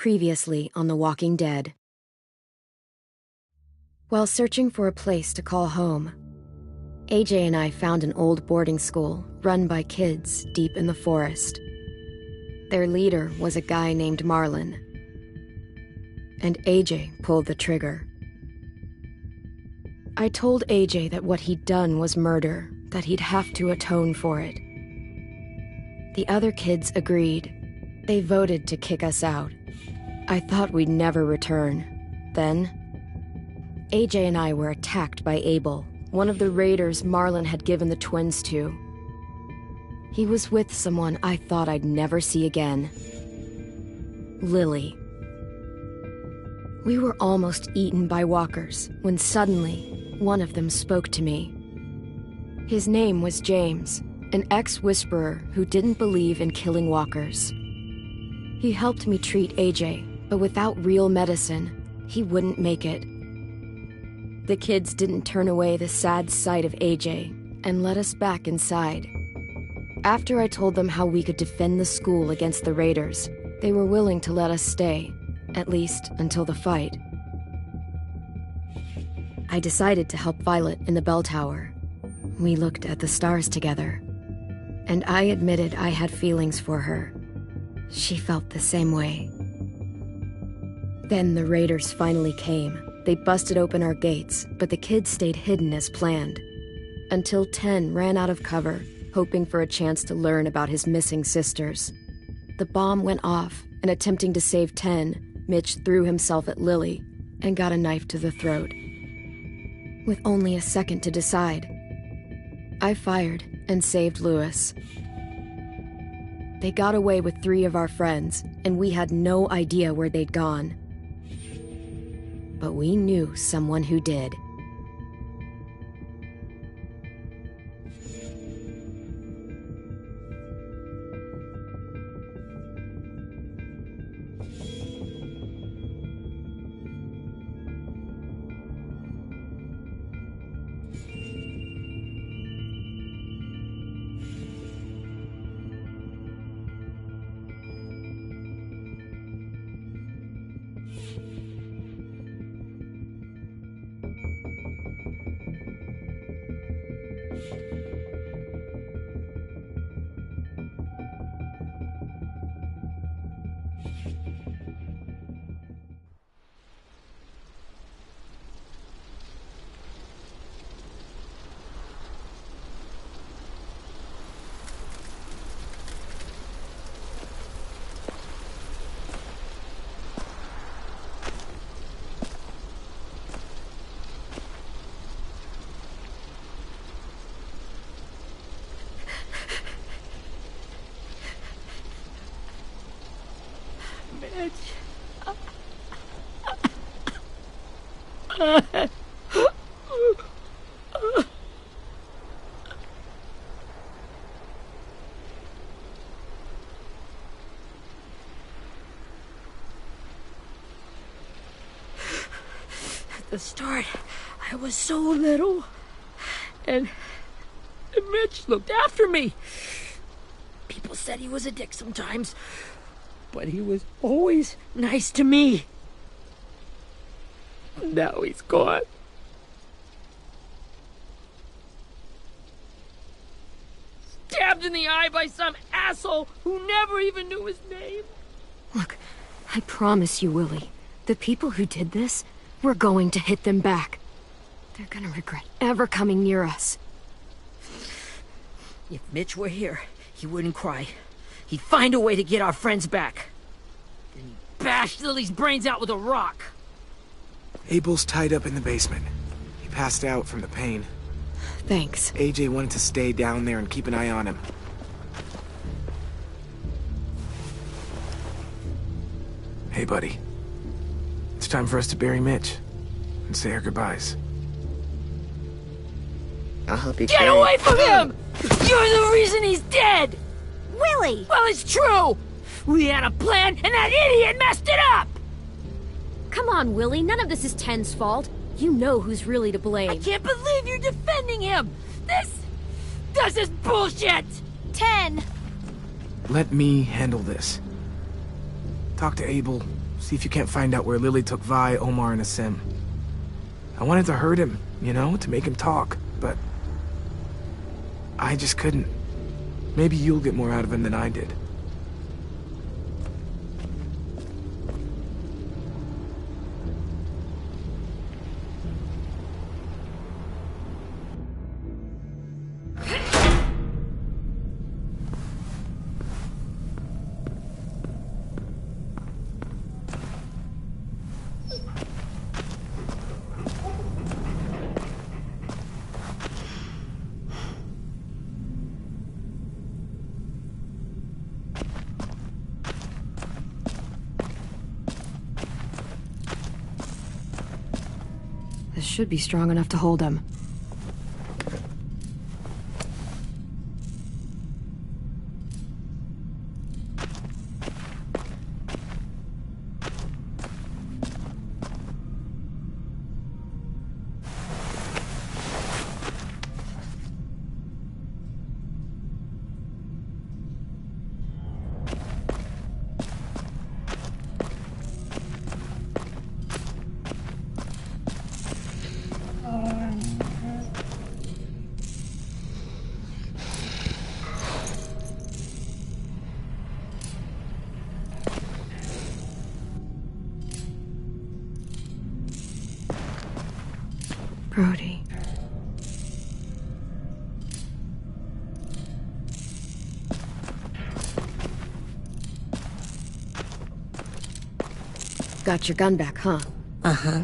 Previously on The Walking Dead. While searching for a place to call home, AJ and I found an old boarding school run by kids deep in the forest. Their leader was a guy named Marlon, and AJ pulled the trigger. I told AJ that what he'd done was murder, that he'd have to atone for it. The other kids agreed. They voted to kick us out. I thought we'd never return. Then, AJ and I were attacked by Abel, one of the raiders Marlon had given the twins to. He was with someone I thought I'd never see again. Lily. We were almost eaten by walkers when suddenly one of them spoke to me. His name was James, an ex-whisperer who didn't believe in killing walkers. He helped me treat AJ, but without real medicine, he wouldn't make it. The kids didn't turn away the sad sight of AJ and let us back inside. After I told them how we could defend the school against the raiders, they were willing to let us stay, at least until the fight. I decided to help Violet in the bell tower. We looked at the stars together, and I admitted I had feelings for her. She felt the same way. Then the raiders finally came. They busted open our gates, but the kids stayed hidden as planned. Until 10 ran out of cover, hoping for a chance to learn about his missing sisters. The bomb went off, and attempting to save 10, Mitch threw himself at Lily and got a knife to the throat. With only a second to decide, I fired and saved Lewis. They got away with 3 of our friends, and we had no idea where they'd gone. But we knew someone who did. At the start, I was so little, and Mitch looked after me. People said he was a dick sometimes, but he was always nice to me. Now he's gone. Stabbed in the eye by some asshole who never even knew his name. Look, I promise you, Willie, the people who did this, we're going to hit them back. They're gonna regret ever coming near us. If Mitch were here, he wouldn't cry. He'd find a way to get our friends back. Then he'd bash Lily's brains out with a rock. Abel's tied up in the basement. He passed out from the pain. Thanks. AJ wanted to stay down there and keep an eye on him. Hey, buddy. It's time for us to bury Mitch and say our goodbyes. I'll help you Get away from him! You're the reason he's dead! Willie! Well, it's true! We had a plan, and that idiot messed it up! Come on, Willie, none of this is Ten's fault. You know who's really to blame. I can't believe you're defending him! This is bullshit! 10. Let me handle this. Talk to Abel, See if you can't find out where Lily took Vi, Omar, and Asim. I wanted to hurt him, you know, to make him talk, but I just couldn't. Maybe you'll get more out of him than I did. This should be strong enough to hold him. Brody. Got your gun back, huh? Uh-huh.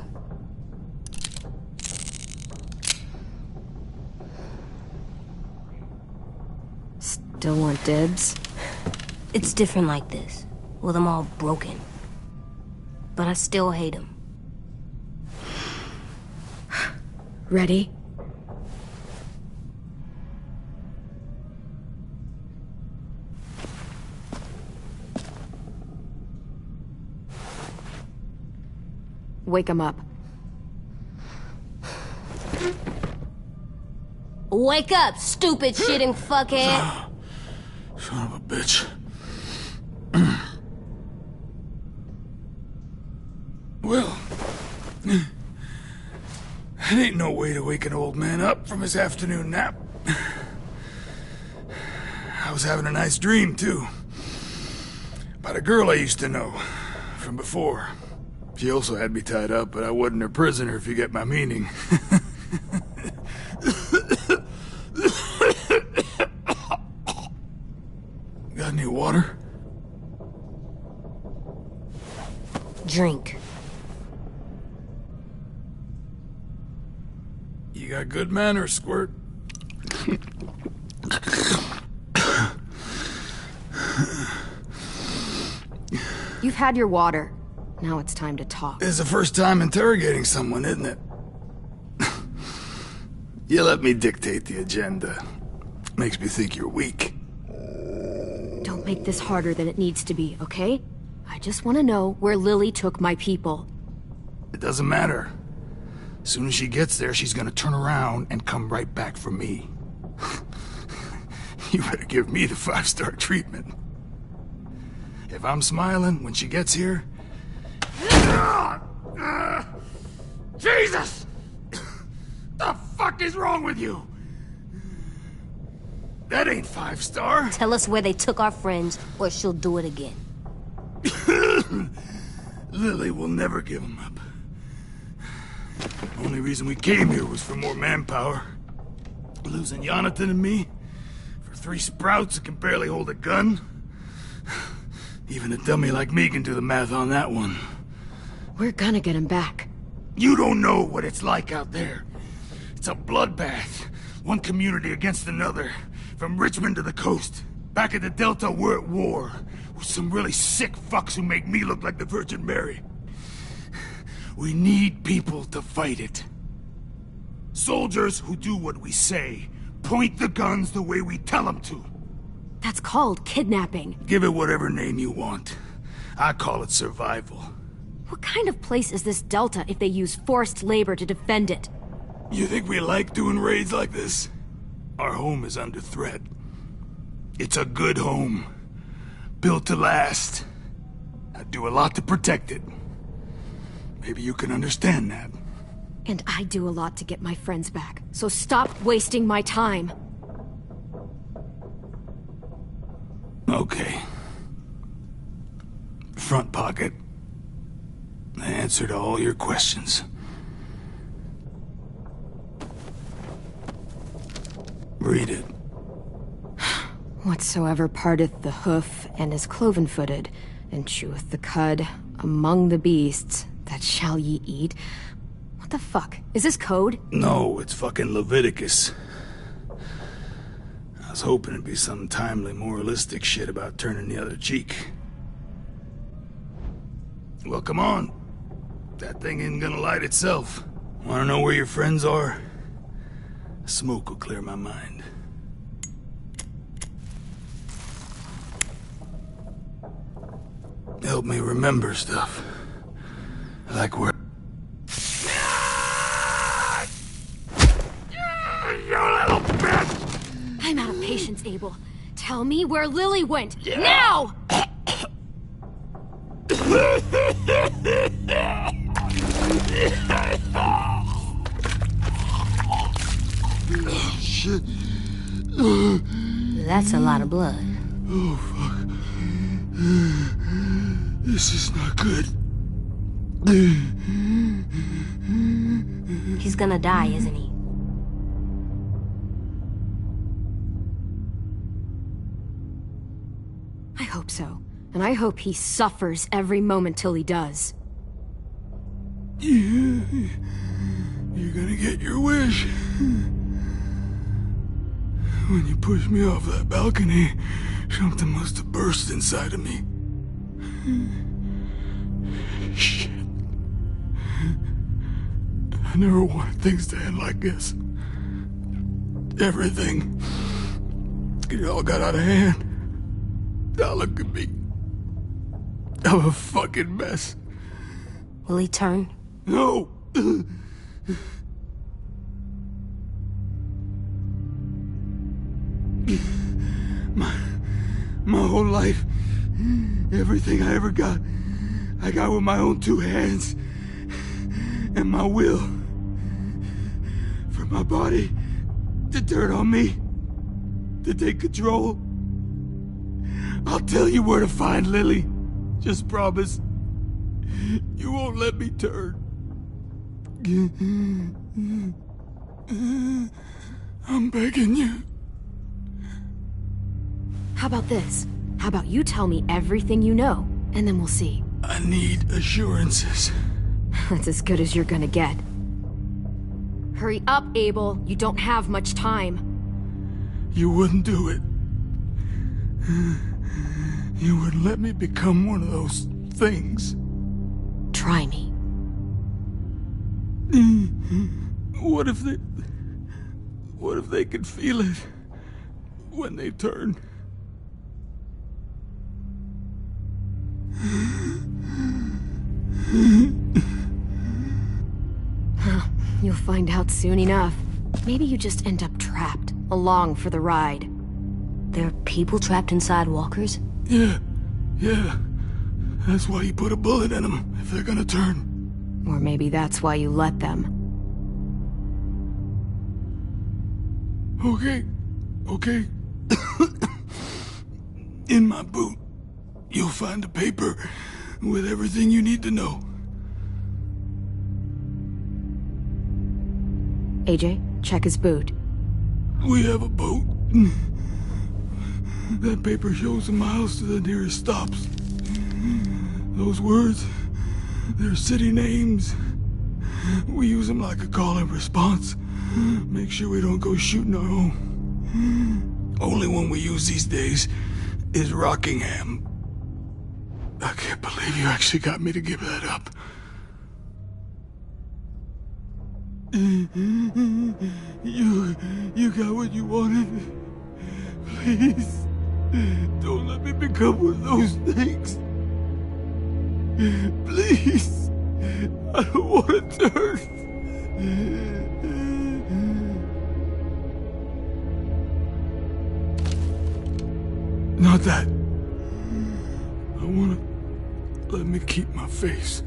Still want dibs? It's different like this, with them all broken. But I still hate him. Ready? Wake him up. Wake up, stupid shitting fuckhead! Son of a bitch. Well, that ain't no way to wake an old man up from his afternoon nap. I was having a nice dream, too. About a girl I used to know from before. She also had me tied up, but I wasn't her prisoner, if you get my meaning. Got any water? Drink. You got good manners, Squirt. You've had your water. Now it's time to talk. It's the first time interrogating someone, isn't it? You let me dictate the agenda. Makes me think you're weak. Don't make this harder than it needs to be, okay? I just want to know where Lily took my people. It doesn't matter. As soon as she gets there, she's gonna turn around and come right back for me. You better give me the 5-star treatment. If I'm smiling when she gets here... Jesus! The fuck is wrong with you? That ain't 5-star. Tell us where they took our friends, or she'll do it again. Lily will never give them up. The only reason we came here was for more manpower. Losing Jonathan and me for 3 sprouts that can barely hold a gun. Even a dummy like me can do the math on that one. We're gonna get him back. You don't know what it's like out there. It's a bloodbath. One community against another. From Richmond to the coast. Back at the Delta, we're at war. With some really sick fucks who make me look like the Virgin Mary. We need people to fight it. Soldiers who do what we say. Point the guns the way we tell them to. That's called kidnapping. Give it whatever name you want. I call it survival. What kind of place is this Delta if they use forced labor to defend it? You think we like doing raids like this? Our home is under threat. It's a good home. Built to last. I'd do a lot to protect it. Maybe you can understand that. And I do a lot to get my friends back, so stop wasting my time. Okay. Front pocket. The answer to all your questions. Read it. Whatsoever parteth the hoof and is cloven-footed, and cheweth the cud among the beasts, that shall ye eat. What the fuck? Is this code? No, it's fucking Leviticus. I was hoping it'd be some timely moralistic shit about turning the other cheek. Well, come on. That thing ain't gonna light itself. Wanna know where your friends are? Smoke will clear my mind. Help me remember stuff. Like where... You little bitch! I'm out of patience, Abel. Tell me where Lily went. Now! Shit. That's a lot of blood. Oh, fuck. This is not good. He's gonna die, isn't he? I hope so. And I hope he suffers every moment till he does. You're gonna get your wish. When you pushed me off that balcony, something must have burst inside of me. Shit. I never wanted things to end like this. Everything. It all got out of hand. Now look at me. I'm a fucking mess. Will he turn? No! My whole life, everything I ever got, I got with my own two hands. And my will. For my body to turn on me, to take control. I'll tell you where to find Lily. Just promise. You won't let me turn. I'm begging you. How about this? How about you tell me everything you know, and then we'll see. I need assurances. That's as good as you're gonna get. Hurry up, Abel. You don't have much time. You wouldn't do it. You wouldn't let me become one of those things. Try me. What if they could feel it when they turn? You'll find out soon enough. Maybe you just end up trapped, along for the ride. There are people trapped inside walkers? Yeah. That's why you put a bullet in them, if they're gonna turn. Or maybe that's why you let them. Okay. In my boot, you'll find a paper with everything you need to know. AJ, check his boot. We have a boat. That paper shows the miles to the nearest stops. Those words, they're city names. We use them like a call and response. Make sure we don't go shooting our own. Only one we use these days is Rockingham. I can't believe you actually got me to give that up. You got what you wanted. Please, don't let me become one of those things. Please, I don't want to turn. Not that. Let me keep my face.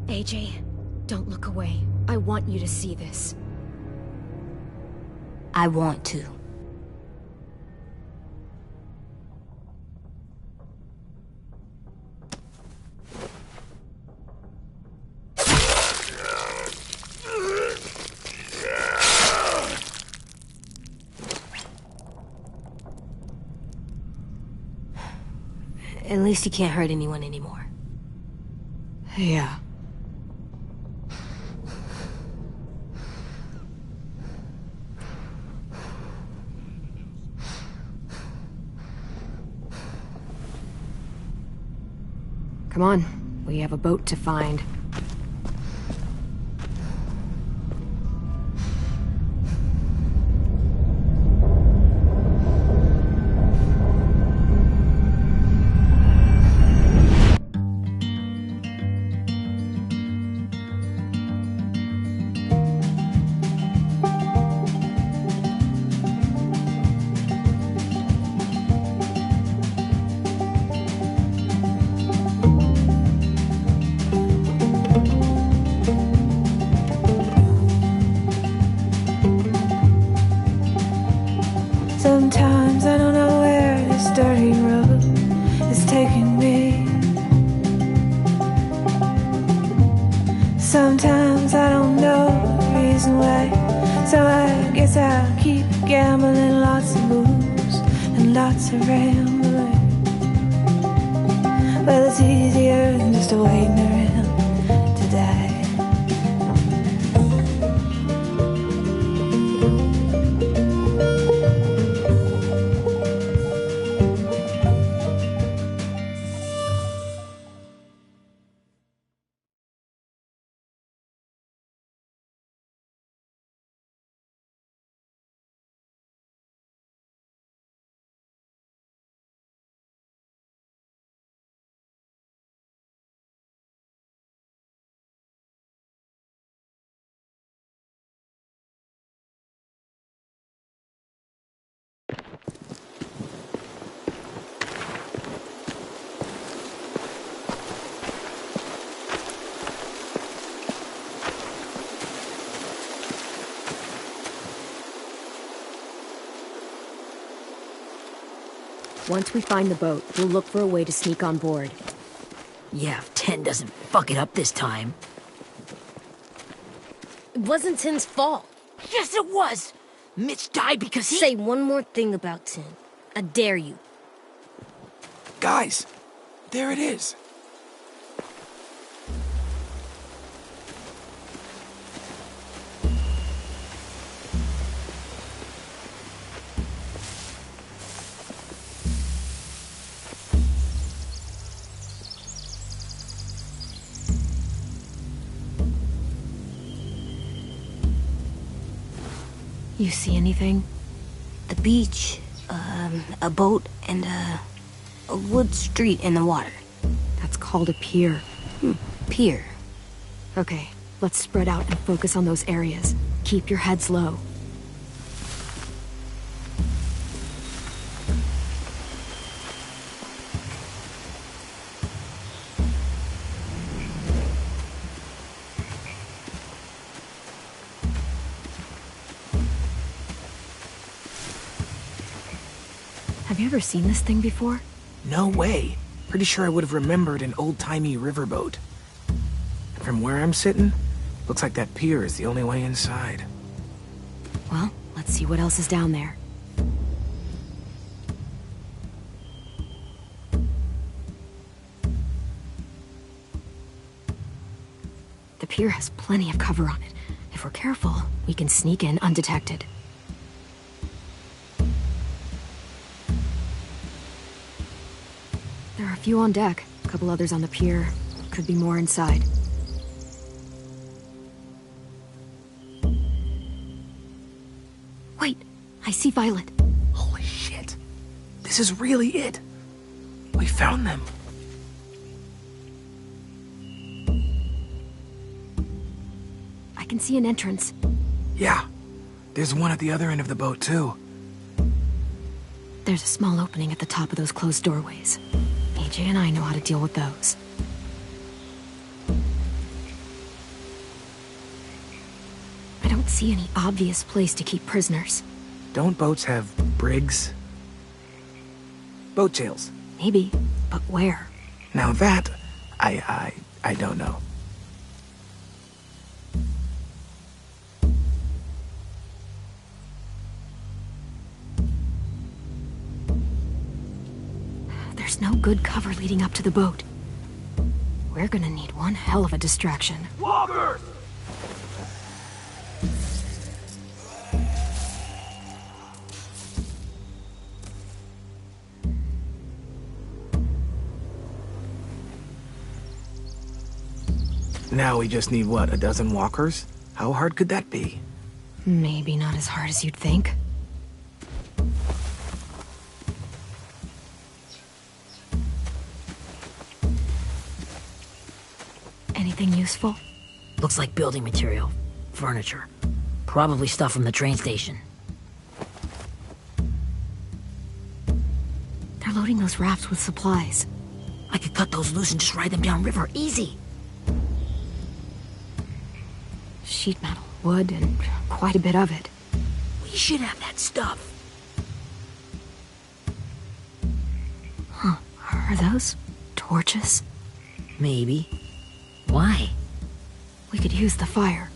AJ, don't look away. I want you to see this. I want to. At least he can't hurt anyone anymore. Yeah. Come on, we have a boat to find. Sometimes I don't know where this dirty road is taking me. Sometimes I don't know the reason why, so I guess I'll keep gambling. Lots of moves and lots of rambling. Well, it's easier than just waiting around to die. Once we find the boat, we'll look for a way to sneak on board. Yeah, if 10 doesn't fuck it up this time. It wasn't Tin's fault. Yes, it was! Mitch died because he... Say one more thing about Tin. I dare you. Guys, there it is. You see anything? The beach, a boat, and a wood street in the water. That's called a pier. Pier. Okay, let's spread out and focus on those areas. Keep your heads low. Have you ever seen this thing before? No way. Pretty sure I would have remembered an old-timey riverboat. And from where I'm sitting, looks like that pier is the only way inside. Well, let's see what else is down there. The pier has plenty of cover on it. If we're careful, we can sneak in undetected. There are a few on deck, a couple others on the pier. Could be more inside. Wait, I see Violet. Holy shit. This is really it. We found them. I can see an entrance. Yeah. There's one at the other end of the boat, too. There's a small opening at the top of those closed doorways. AJ and I know how to deal with those. I don't see any obvious place to keep prisoners. Don't boats have brigs? Boat jails. Maybe, but where? Now that, I don't know. There's no good cover leading up to the boat. We're gonna need one hell of a distraction. Walkers! Now we just need, what, a dozen walkers? How hard could that be? Maybe not as hard as you'd think. Anything useful? Looks like building material. Furniture. Probably stuff from the train station. They're loading those rafts with supplies. I could cut those loose and just ride them downriver, easy. Sheet metal, wood, and quite a bit of it. We should have that stuff. Huh. Are those torches? Maybe. Why? We could use the fire.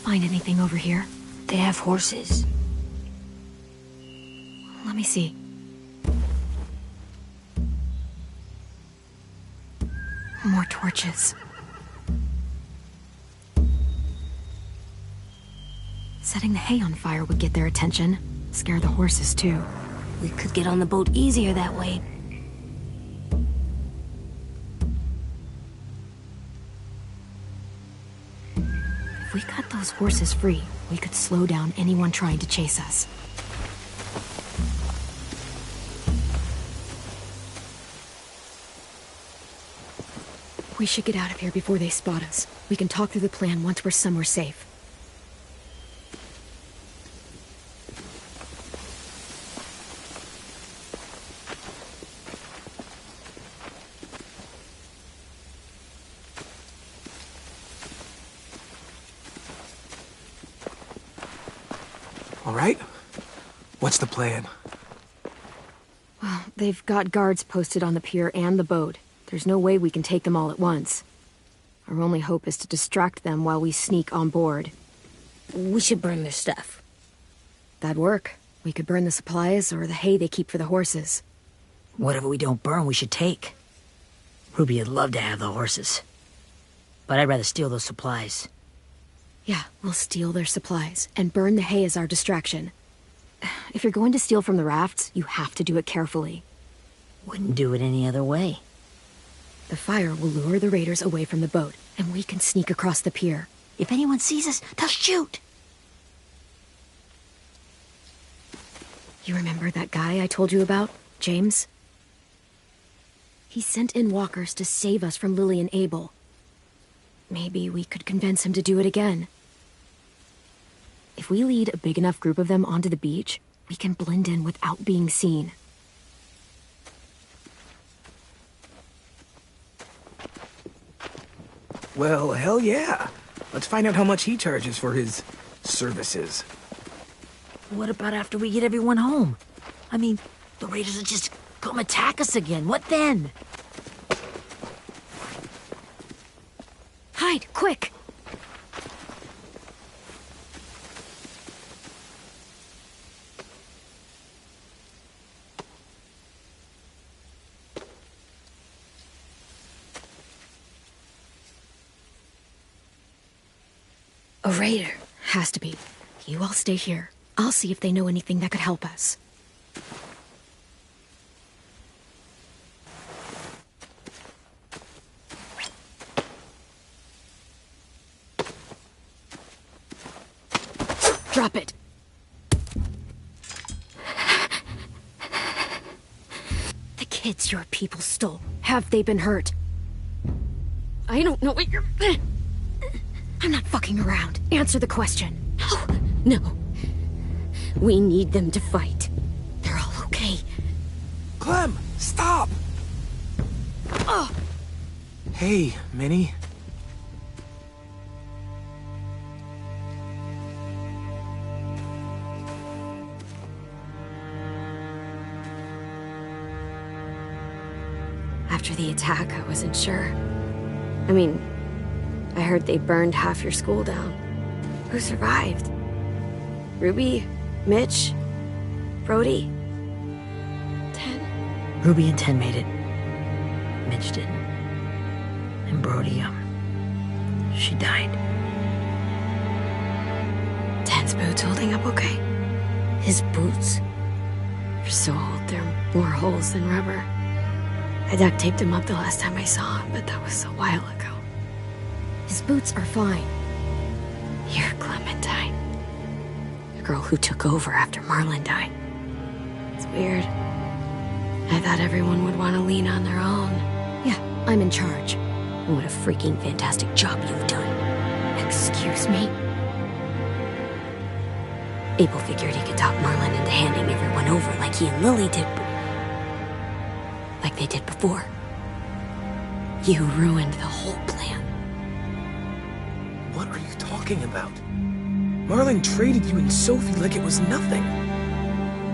Find anything over here? They have horses. Let me see. More torches. Setting the hay on fire would get their attention. Scare the horses, too. We could get on the boat easier that way. If we cut those horses free, we could slow down anyone trying to chase us. We should get out of here before they spot us. We can talk through the plan once we're somewhere safe. All right? What's the plan? Well, they've got guards posted on the pier and the boat. There's no way we can take them all at once. Our only hope is to distract them while we sneak on board. We should burn their stuff. That'd work. We could burn the supplies or the hay they keep for the horses. Whatever we don't burn, we should take. Ruby'd love to have the horses. But I'd rather steal those supplies. Yeah, we'll steal their supplies and burn the hay as our distraction. If you're going to steal from the rafts, you have to do it carefully. Wouldn't do it any other way. The fire will lure the raiders away from the boat, and we can sneak across the pier. If anyone sees us, they'll shoot. You remember that guy I told you about, James? He sent in walkers to save us from Lily and Abel. Maybe we could convince him to do it again. If we lead a big enough group of them onto the beach, we can blend in without being seen. Well, hell yeah. Let's find out how much he charges for his services. What about after we get everyone home? I mean, the raiders will just come attack us again. What then? Hide, quick! A raider. Has to be. You all stay here. I'll see if they know anything that could help us. Drop it. The kids your people stole. Have they been hurt? I don't know what you're... I'm not fucking around. Answer the question. No. We need them to fight. They're all okay. Clem, stop! Oh. Hey, Minnie. After the attack, I wasn't sure. I mean, I heard they burned half your school down. Who survived? Ruby? Mitch? Brody? 10? Ruby and 10 made it. Mitch didn't. And Brody, she died. 10's boots holding up okay? His boots? They're so old, there are more holes than rubber. I duct taped him up the last time I saw him, but that was a while ago. His boots are fine. You're Clementine. The girl who took over after Marlon died. It's weird. I thought everyone would want to lean on their own. Yeah, I'm in charge. What a freaking fantastic job you've done. Excuse me? Abel figured he could talk Marlon into handing everyone over like he and Lily did, like they did before. You ruined the whole plan. What are you talking about? Marlon traded you and Sophie like it was nothing.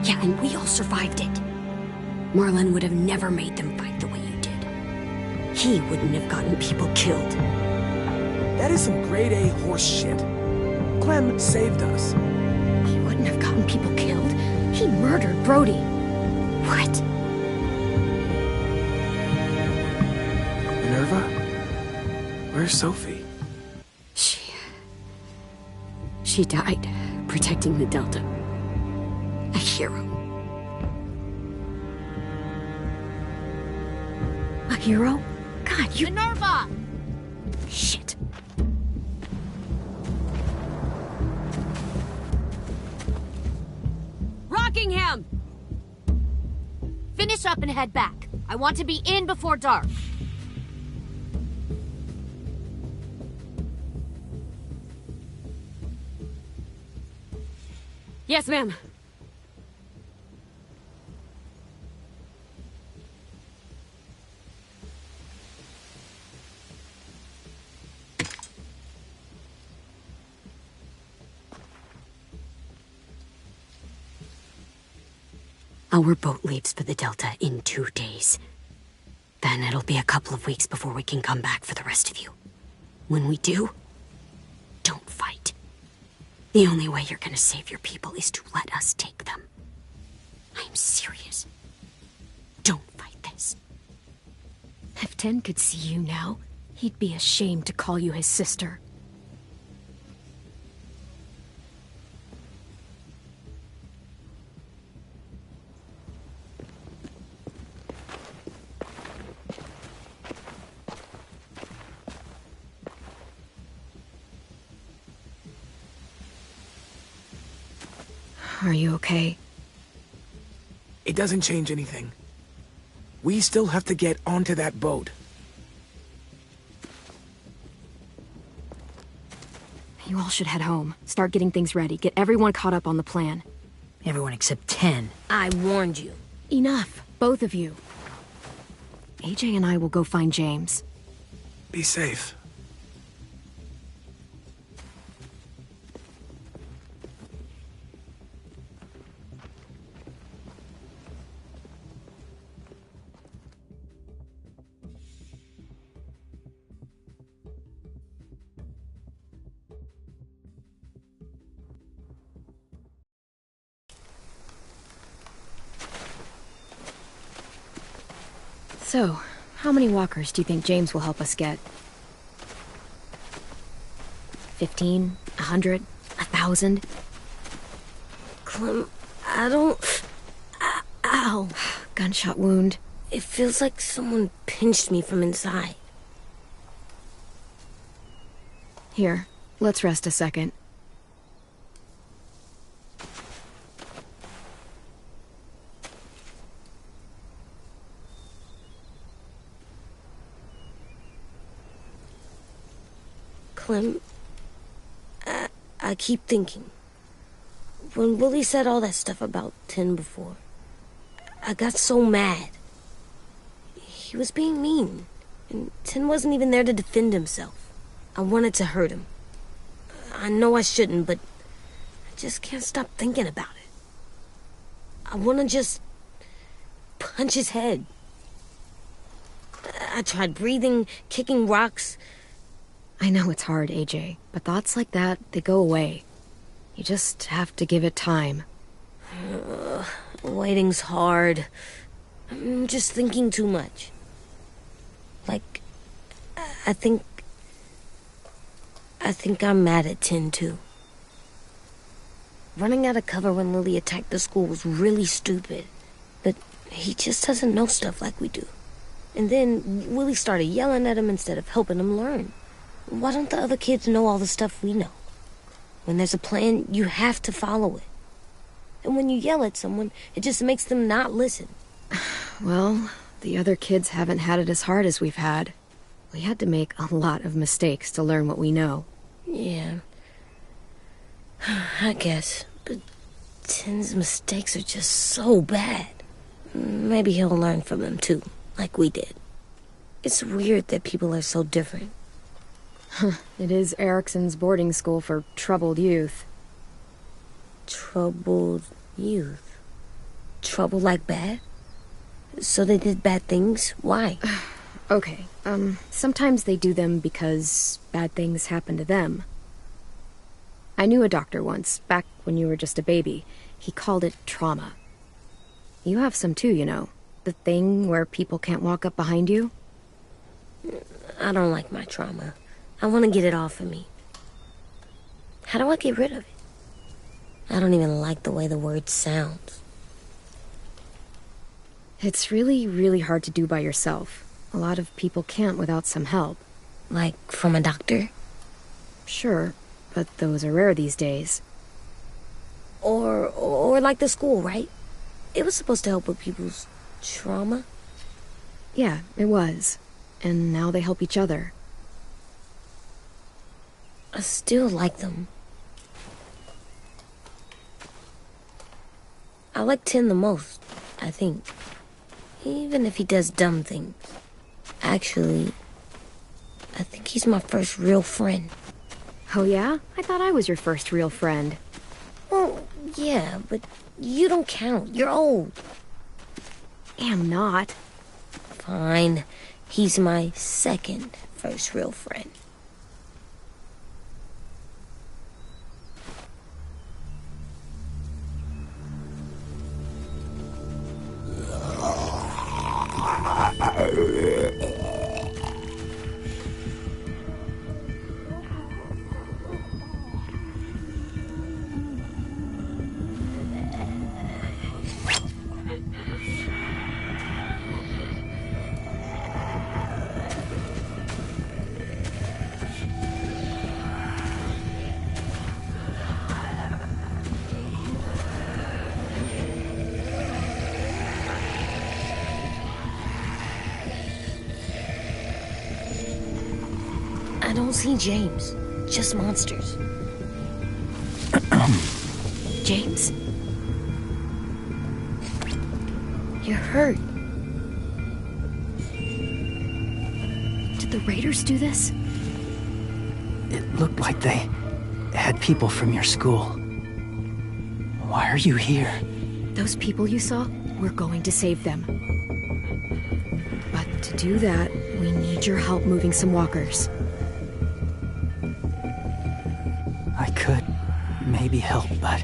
Yeah, and we all survived it. Marlon would have never made them fight the way you did. He wouldn't have gotten people killed. That is some grade A horse shit. Clem saved us. He wouldn't have gotten people killed. He murdered Brody. What? Minerva? Where's Sophie? She died protecting the Delta. A hero. A hero? God, you... Minerva! Shit. Rockingham! Finish up and head back. I want to be in before dark. Yes, ma'am. Our boat leaves for the Delta in 2 days. Then it'll be a couple of weeks before we can come back for the rest of you. When we do, don't fight. The only way you're gonna save your people is to let us take them. I'm serious. Don't fight this. If Ten could see you now, he'd be ashamed to call you his sister. Are you okay? It doesn't change anything. We still have to get onto that boat. You all should head home. Start getting things ready. Get everyone caught up on the plan. Everyone except 10. I warned you. Enough, both of you. AJ and I will go find James. Be safe. So, how many walkers do you think James will help us get? 15? 100? 1,000? Clem, I don't... Ow. Gunshot wound. It feels like someone pinched me from inside. Here, let's rest a second. Clem, I keep thinking. When Willie said all that stuff about 10 before, I got so mad. He was being mean, and 10 wasn't even there to defend himself. I wanted to hurt him. I know I shouldn't, but I just can't stop thinking about it. I want to just punch his head. I tried breathing, kicking rocks. I know it's hard, AJ, but thoughts like that, they go away. You just have to give it time. Waiting's hard. I'm just thinking too much. Like, I think I'm mad at 10 too. Running out of cover when Lily attacked the school was really stupid. But he just doesn't know stuff like we do. And then Willie started yelling at him instead of helping him learn. Why don't the other kids know all the stuff we know? When there's a plan, you have to follow it. And when you yell at someone, it just makes them not listen. Well, the other kids haven't had it as hard as we've had. We had to make a lot of mistakes to learn what we know. Yeah. I guess. But 10's mistakes are just so bad. Maybe he'll learn from them too, like we did. It's weird that people are so different. It is Erickson's boarding school for troubled youth. Troubled youth? Trouble like bad? So they did bad things? Why? Okay, sometimes they do them because bad things happen to them. I knew a doctor once, back when you were just a baby. He called it trauma. You have some too, you know. The thing where people can't walk up behind you. I don't like my trauma. I want to get it off of me. How do I get rid of it? I don't even like the way the word sounds. It's really, really hard to do by yourself. A lot of people can't without some help. Like from a doctor? Sure, but those are rare these days. Or like the school, right? It was supposed to help with people's trauma. Yeah, it was. And now they help each other. I still like them. I like 10 the most, I think. Even if he does dumb things. Actually, I think he's my first real friend. Oh yeah? I thought I was your first real friend. Well, yeah, but you don't count. You're old. am not. Fine. He's my second first real friend. I don't see James, just monsters. James? You're hurt. Did the raiders do this? It looked like they had people from your school. Why are you here? Those people you saw, we're going to save them. But to do that, we need your help moving some walkers. I could maybe help, but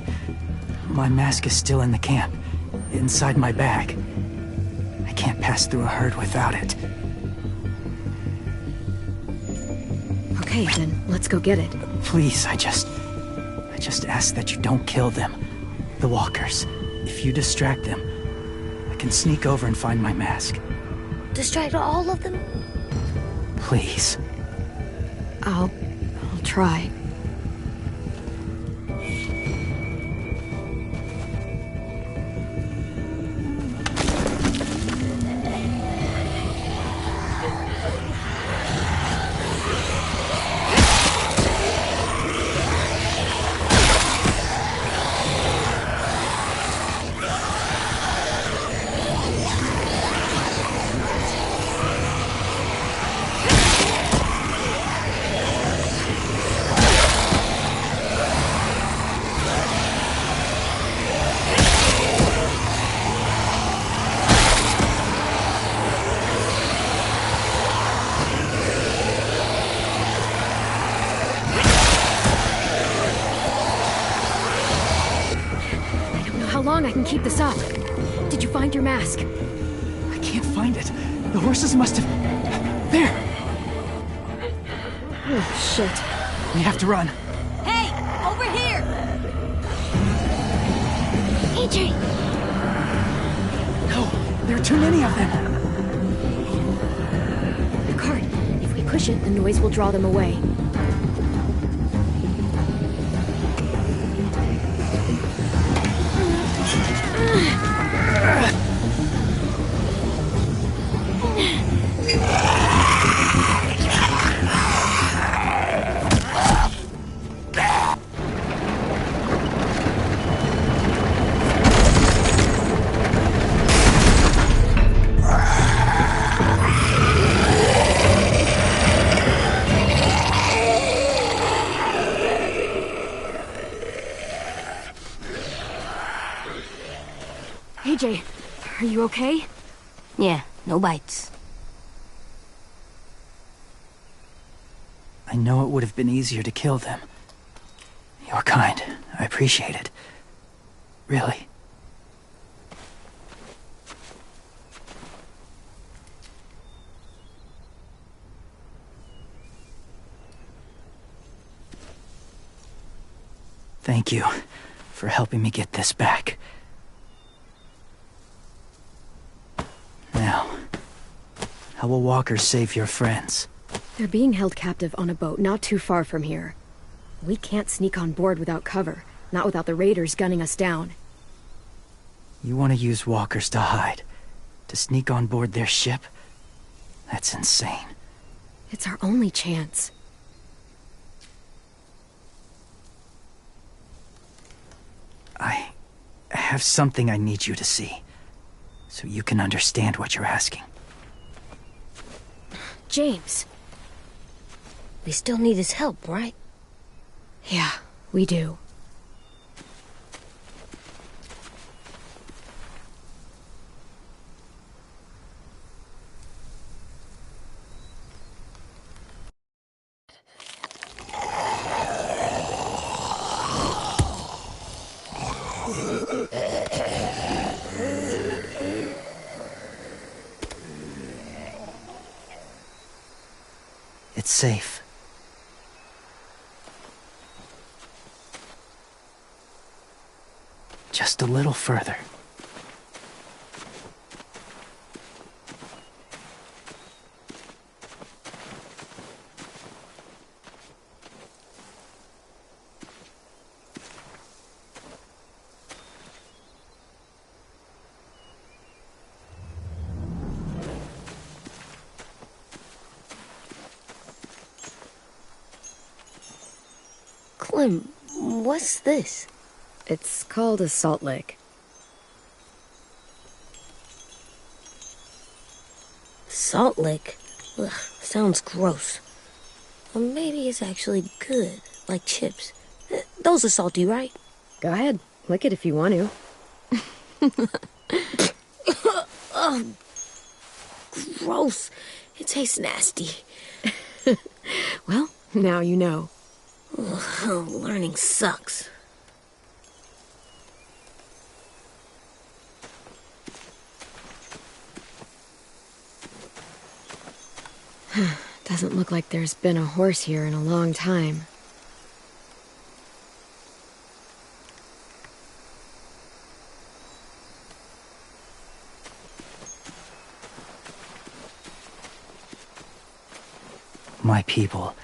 my mask is still in the camp, inside my bag. I can't pass through a herd without it. Okay, then let's go get it. Please, I just ask that you don't kill them. The walkers. If you distract them, I can sneak over and find my mask. Distract all of them? Please. I'll try. I can keep this up. Did you find your mask? I can't find it. The horses must have... There! Oh, shit. We have to run. Hey! Over here! AJ! No, there are too many of them. The cart. If we push it, the noise will draw them away. AJ, are you okay? Yeah, no bites. I know it would have been easier to kill them. You're kind. I appreciate it. Really. Thank you for helping me get this back. Now, how will walkers save your friends? They're being held captive on a boat not too far from here. We can't sneak on board without cover, not without the raiders gunning us down. You want to use walkers to hide? To sneak on board their ship? That's insane. It's our only chance. I have something I need you to see, so you can understand what you're asking. James. We still need his help, right? Yeah, we do. It's safe. Just a little further. Clem, what's this? It's called a salt lick. Salt lick? Ugh, sounds gross. Or maybe it's actually good, like chips. Those are salty, right? Go ahead, lick it if you want to. Oh, gross. It tastes nasty. Well, now you know. Ugh, learning sucks. Doesn't look like there's been a horse here in a long time. My people,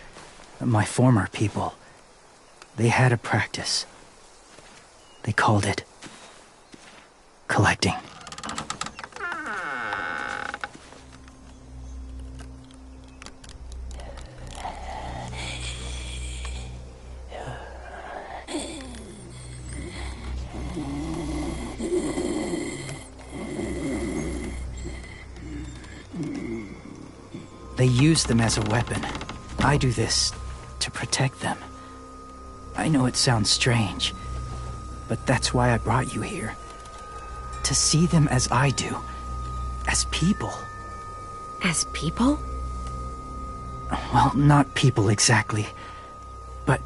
my former people, they had a practice. They called it collecting. They use them as a weapon. I do this to protect them. I know it sounds strange, but that's why I brought you here. To see them as I do. As people. As people? Well, not people exactly, but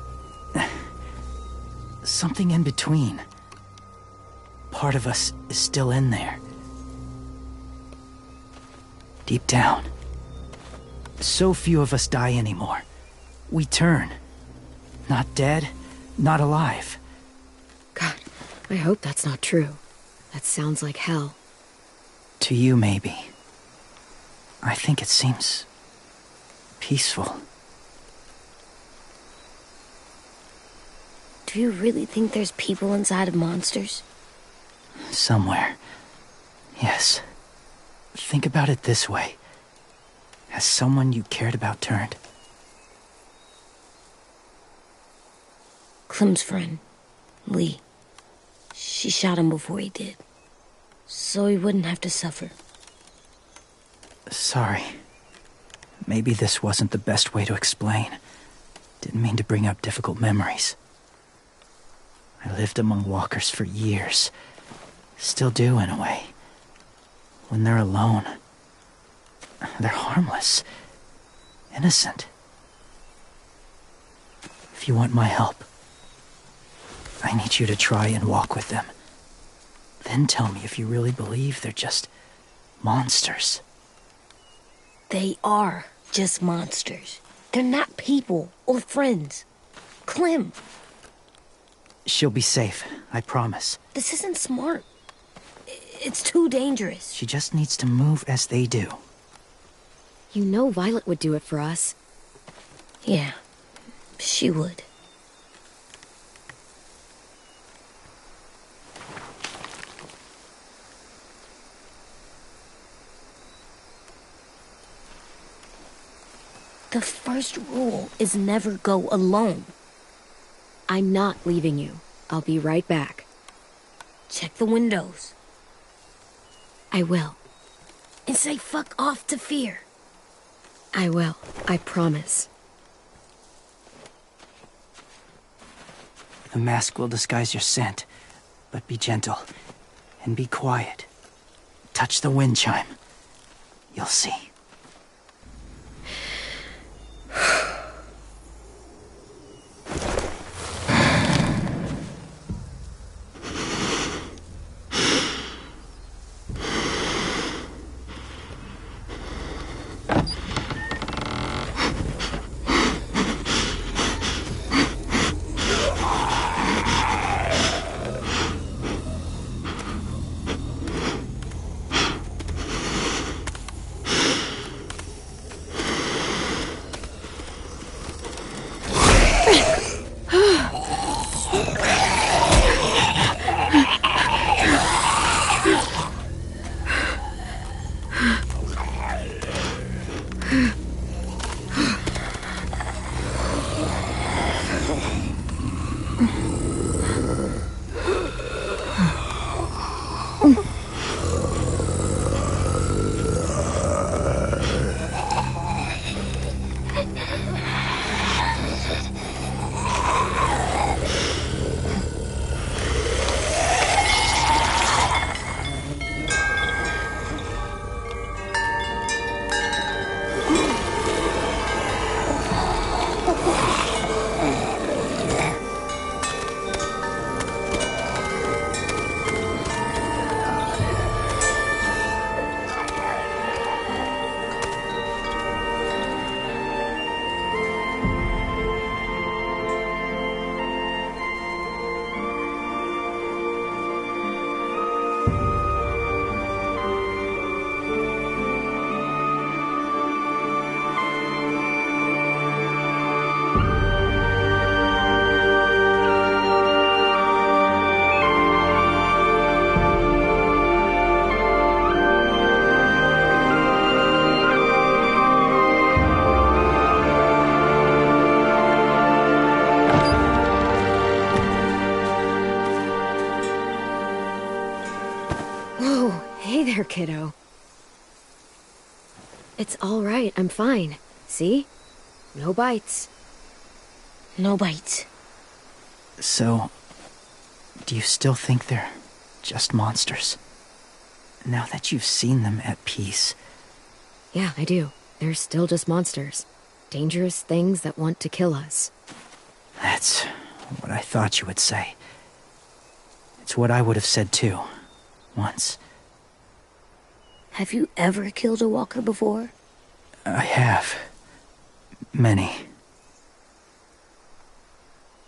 something in between. Part of us is still in there. Deep down. So few of us die anymore. We turn. Not dead, not alive. God, I hope that's not true. That sounds like hell. To you, maybe. I think it seems peaceful. Do you really think there's people inside of monsters? Somewhere. Yes. Think about it this way. Has someone you cared about turned? Clem's friend, Lee. She shot him before he did. So he wouldn't have to suffer. Sorry. Maybe this wasn't the best way to explain. Didn't mean to bring up difficult memories. I lived among walkers for years. Still do, in a way. When they're alone, they're harmless. Innocent. If you want my help, I need you to try and walk with them. Then tell me if you really believe they're just monsters. They are just monsters. They're not people or friends. Clem, She'll be safe, I promise. this isn't smart. It's too dangerous. She just needs to move as they do. You know Violet would do it for us. Yeah, she would. The first rule is never go alone. I'm not leaving you. I'll be right back. Check the windows. I will. And say fuck off to fear. I will. I promise. The mask will disguise your scent, but be gentle and be quiet. Touch the wind chime. You'll see. Kiddo. It's all right. I'm fine. See? No bites. No bites. So, do you still think they're just monsters? Now that you've seen them at peace. Yeah, I do. They're still just monsters. Dangerous things that want to kill us. That's what I thought you would say. It's what I would have said too. Once. Have you ever killed a walker before? I have. Many.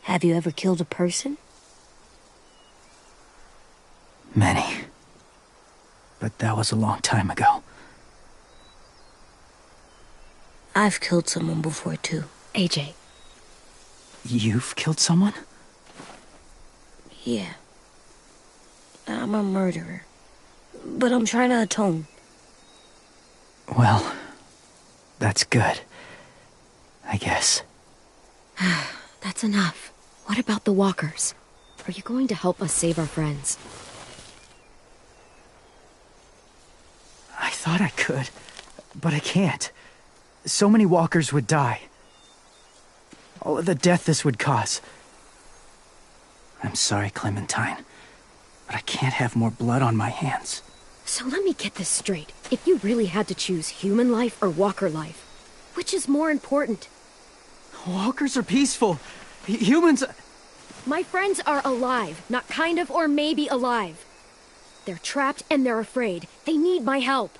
Have you ever killed a person? Many. But that was a long time ago. I've killed someone before too. AJ. You've killed someone? Yeah. I'm a murderer. But I'm trying to atone. Well, that's good. I guess. That's enough. What about the walkers? Are you going to help us save our friends? I thought I could, but I can't. So many walkers would die. All of the death this would cause. I'm sorry, Clementine, but I can't have more blood on my hands. So let me get this straight. If you really had to choose human life or walker life, which is more important? Walkers are peaceful. Humans... My friends are alive, not kind of or maybe alive. They're trapped and they're afraid. They need my help.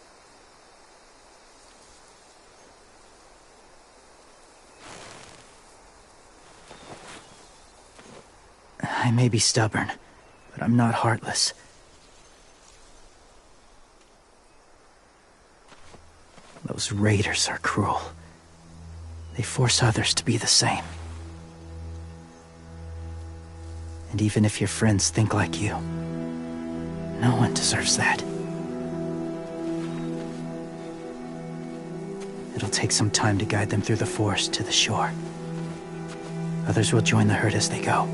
I may be stubborn, but I'm not heartless. Those raiders are cruel. They force others to be the same. And even if your friends think like you, no one deserves that. It'll take some time to guide them through the forest to the shore. Others will join the herd as they go.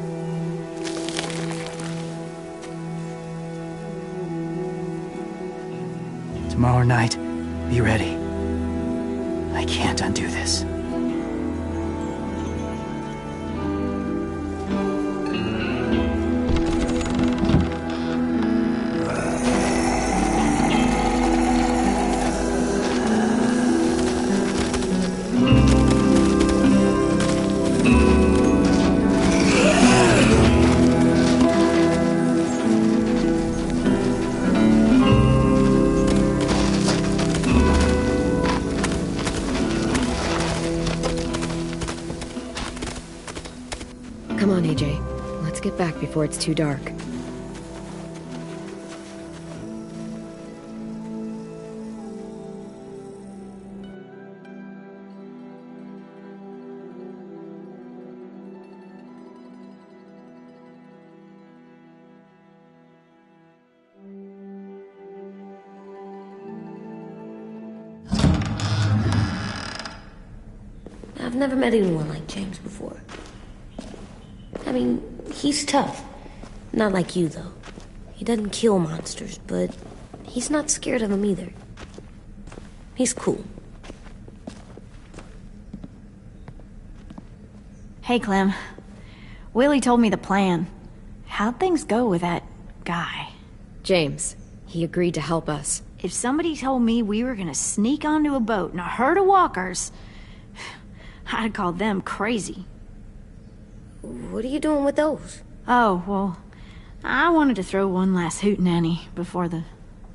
Tomorrow night, be ready. I can't undo this. Come on, AJ. Let's get back before it's too dark. I've never met anyone like James before. I mean, He's tough. Not like you, though. He doesn't kill monsters, but he's not scared of them either. He's cool. Hey, Clem. Willie told me the plan. How'd things go with that guy? James, he agreed to help us. If somebody told me we were gonna sneak onto a boat in a herd of walkers, I'd call them crazy. What are you doing with those? Oh, well, I wanted to throw one last hootenanny before the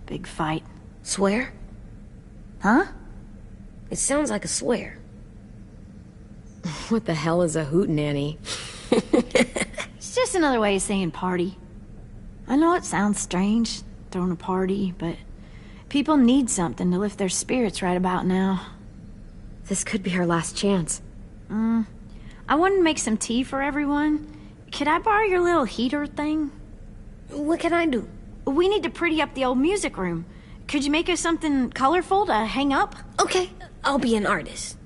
big fight. Swear? Huh? It sounds like a swear. What the hell is a hootenanny? It's just another way of saying party. I know it sounds strange, throwing a party, but people need something to lift their spirits right about now. This could be our last chance. I wanted to make some tea for everyone. Could I borrow your little heater thing? What can I do? We need to pretty up the old music room. Could you make us something colorful to hang up? Okay, I'll be an artist.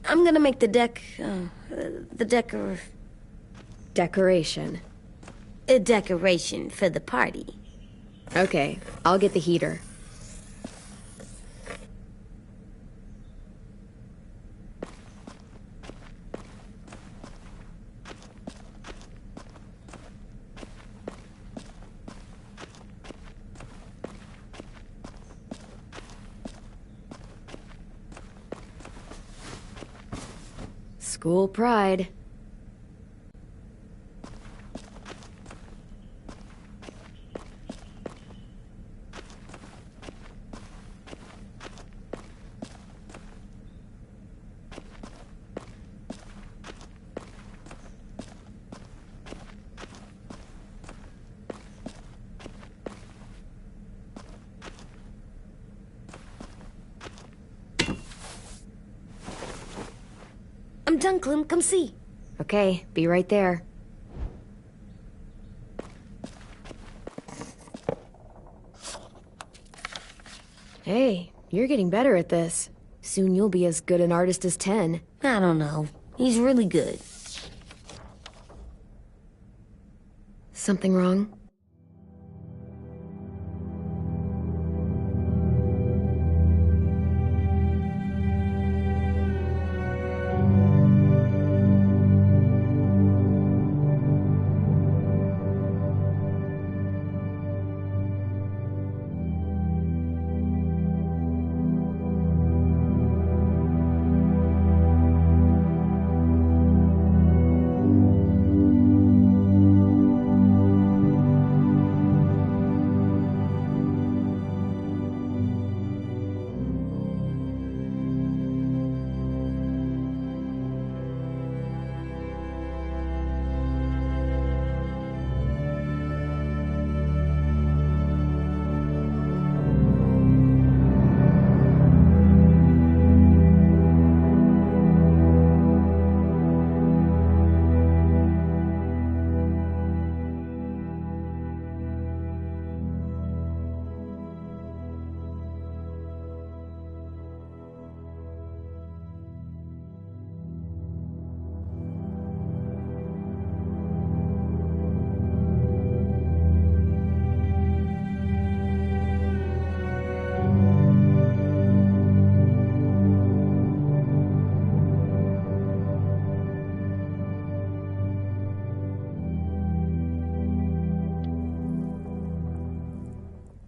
I'm gonna make the Decoration. a decoration for the party. Okay, I'll get the heater. School pride. I'm done, Clem. Come see. Okay, be right there. Hey, you're getting better at this. Soon you'll be as good an artist as 10. I don't know. He's really good. Something wrong?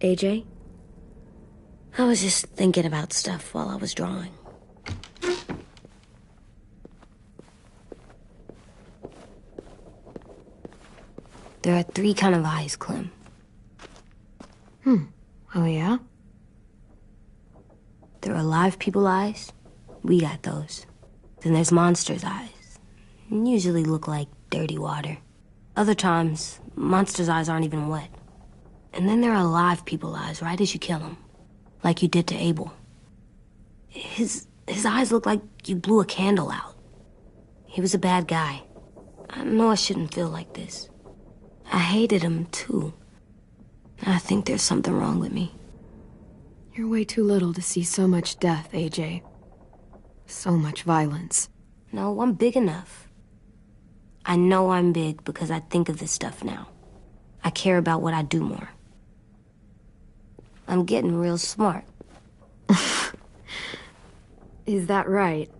AJ? I was just thinking about stuff while I was drawing. There are 3 kind of eyes, Clem. Oh yeah? There are live people eyes. We got those. Then there's monsters' eyes. Usually look like dirty water. Other times, monsters' eyes aren't even wet. And then there are live people eyes right as you kill them. Like you did to Abel. His eyes look like you blew a candle out. He was a bad guy. I know I shouldn't feel like this. I hated him, too. I think there's something wrong with me. You're way too little to see so much death, AJ. So much violence. No, I'm big enough. I know I'm big because I think of this stuff now. I care about what I do more. I'm getting real smart. Is that right?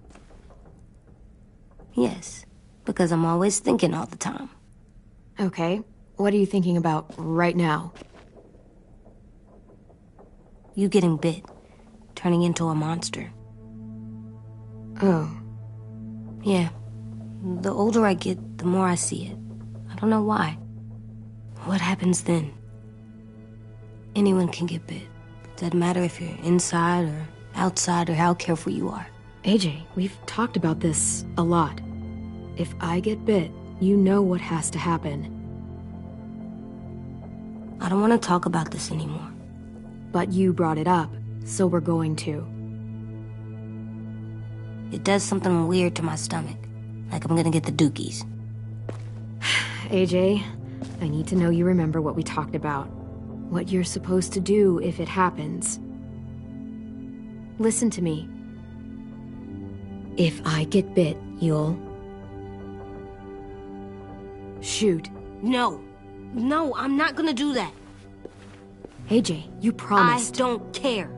Yes, because I'm always thinking all the time. Okay, what are you thinking about right now? You getting bit, turning into a monster. Oh. Yeah. The older I get, the more I see it. I don't know why. What happens then? Anyone can get bit. Doesn't matter if you're inside or outside or how careful you are. AJ, we've talked about this a lot. If I get bit, you know what has to happen. I don't want to talk about this anymore. But you brought it up, so we're going to. It does something weird to my stomach. Like I'm gonna get the dookies. AJ, I need to know you remember what we talked about. What you're supposed to do if it happens. Listen to me. If I get bit, you'll... shoot. No. No, I'm not gonna do that. AJ, you promised. I don't care.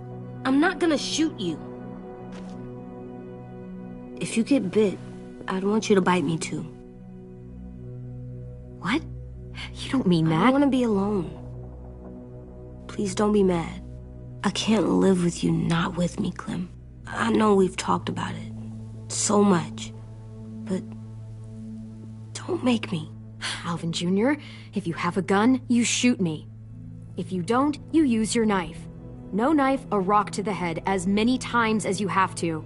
I'm not gonna shoot you. If you get bit, I'd want you to bite me too. What? You don't mean that. I don't want to be alone. Please don't be mad. I can't live with you not with me, Clem. I know we've talked about it so much, but don't make me. Alvin Jr., if you have a gun, you shoot me. If you don't, you use your knife. No knife, a rock to the head as many times as you have to.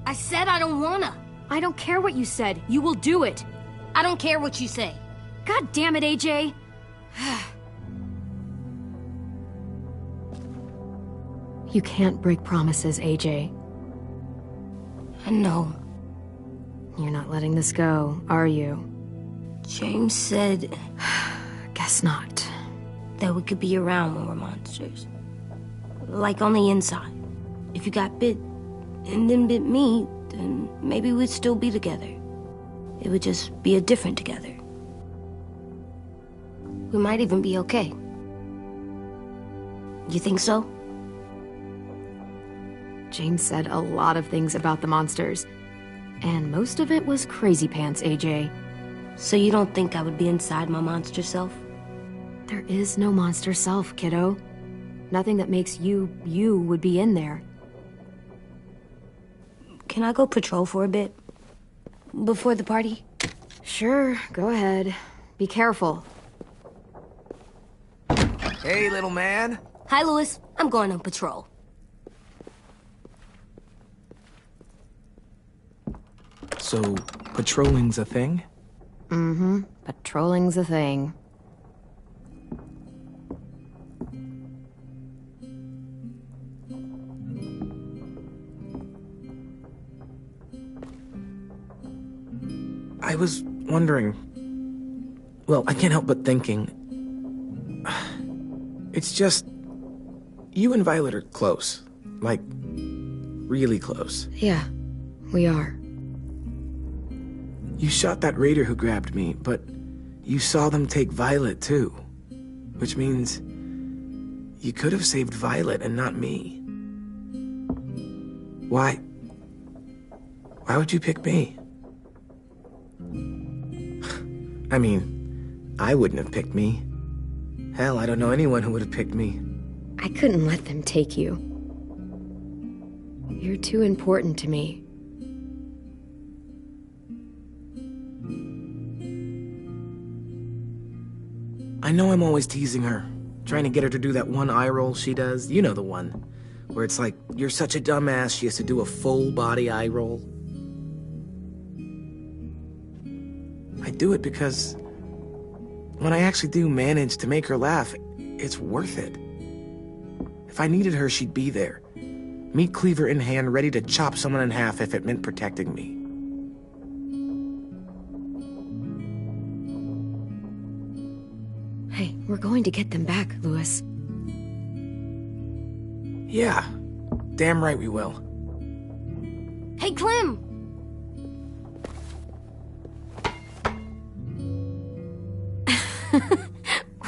I said I don't wanna. I don't care what you said. You will do it. I don't care what you say. God damn it, AJ. You can't break promises, AJ. I know. You're not letting this go, are you? James said... Guess not. That we could be around when we're monsters. Like on the inside. If you got bit and then bit me, then maybe we'd still be together. It would just be a different together. We might even be okay. You think so? James said a lot of things about the monsters. And most of it was crazy pants, AJ. So you don't think I would be inside my monster self? There is no monster self, kiddo. Nothing that makes you, you would be in there. Can I go patrol for a bit? Before the party? Sure, go ahead. Be careful. Hey, little man. Hi, Louis. I'm going on patrol. So, patrolling's a thing? Mm-hmm. Patrolling's a thing. I was wondering... Well, I can't help but thinking... It's just... You and Violet are close. Like, really close. Yeah, we are. You shot that raider who grabbed me, but you saw them take Violet too. Which means... you could have saved Violet and not me. Why? Why would you pick me? I mean, I wouldn't have picked me. Hell, I don't know anyone who would have picked me. I couldn't let them take you. You're too important to me. I know I'm always teasing her, trying to get her to do that one eye roll she does. You know the one, where it's like, you're such a dumbass, she has to do a full body eye roll. I do it because when I actually do manage to make her laugh, it's worth it. If I needed her, she'd be there. Meat cleaver in hand, ready to chop someone in half if it meant protecting me. Hey, we're going to get them back, Louis. Yeah, damn right we will. Hey, Clem!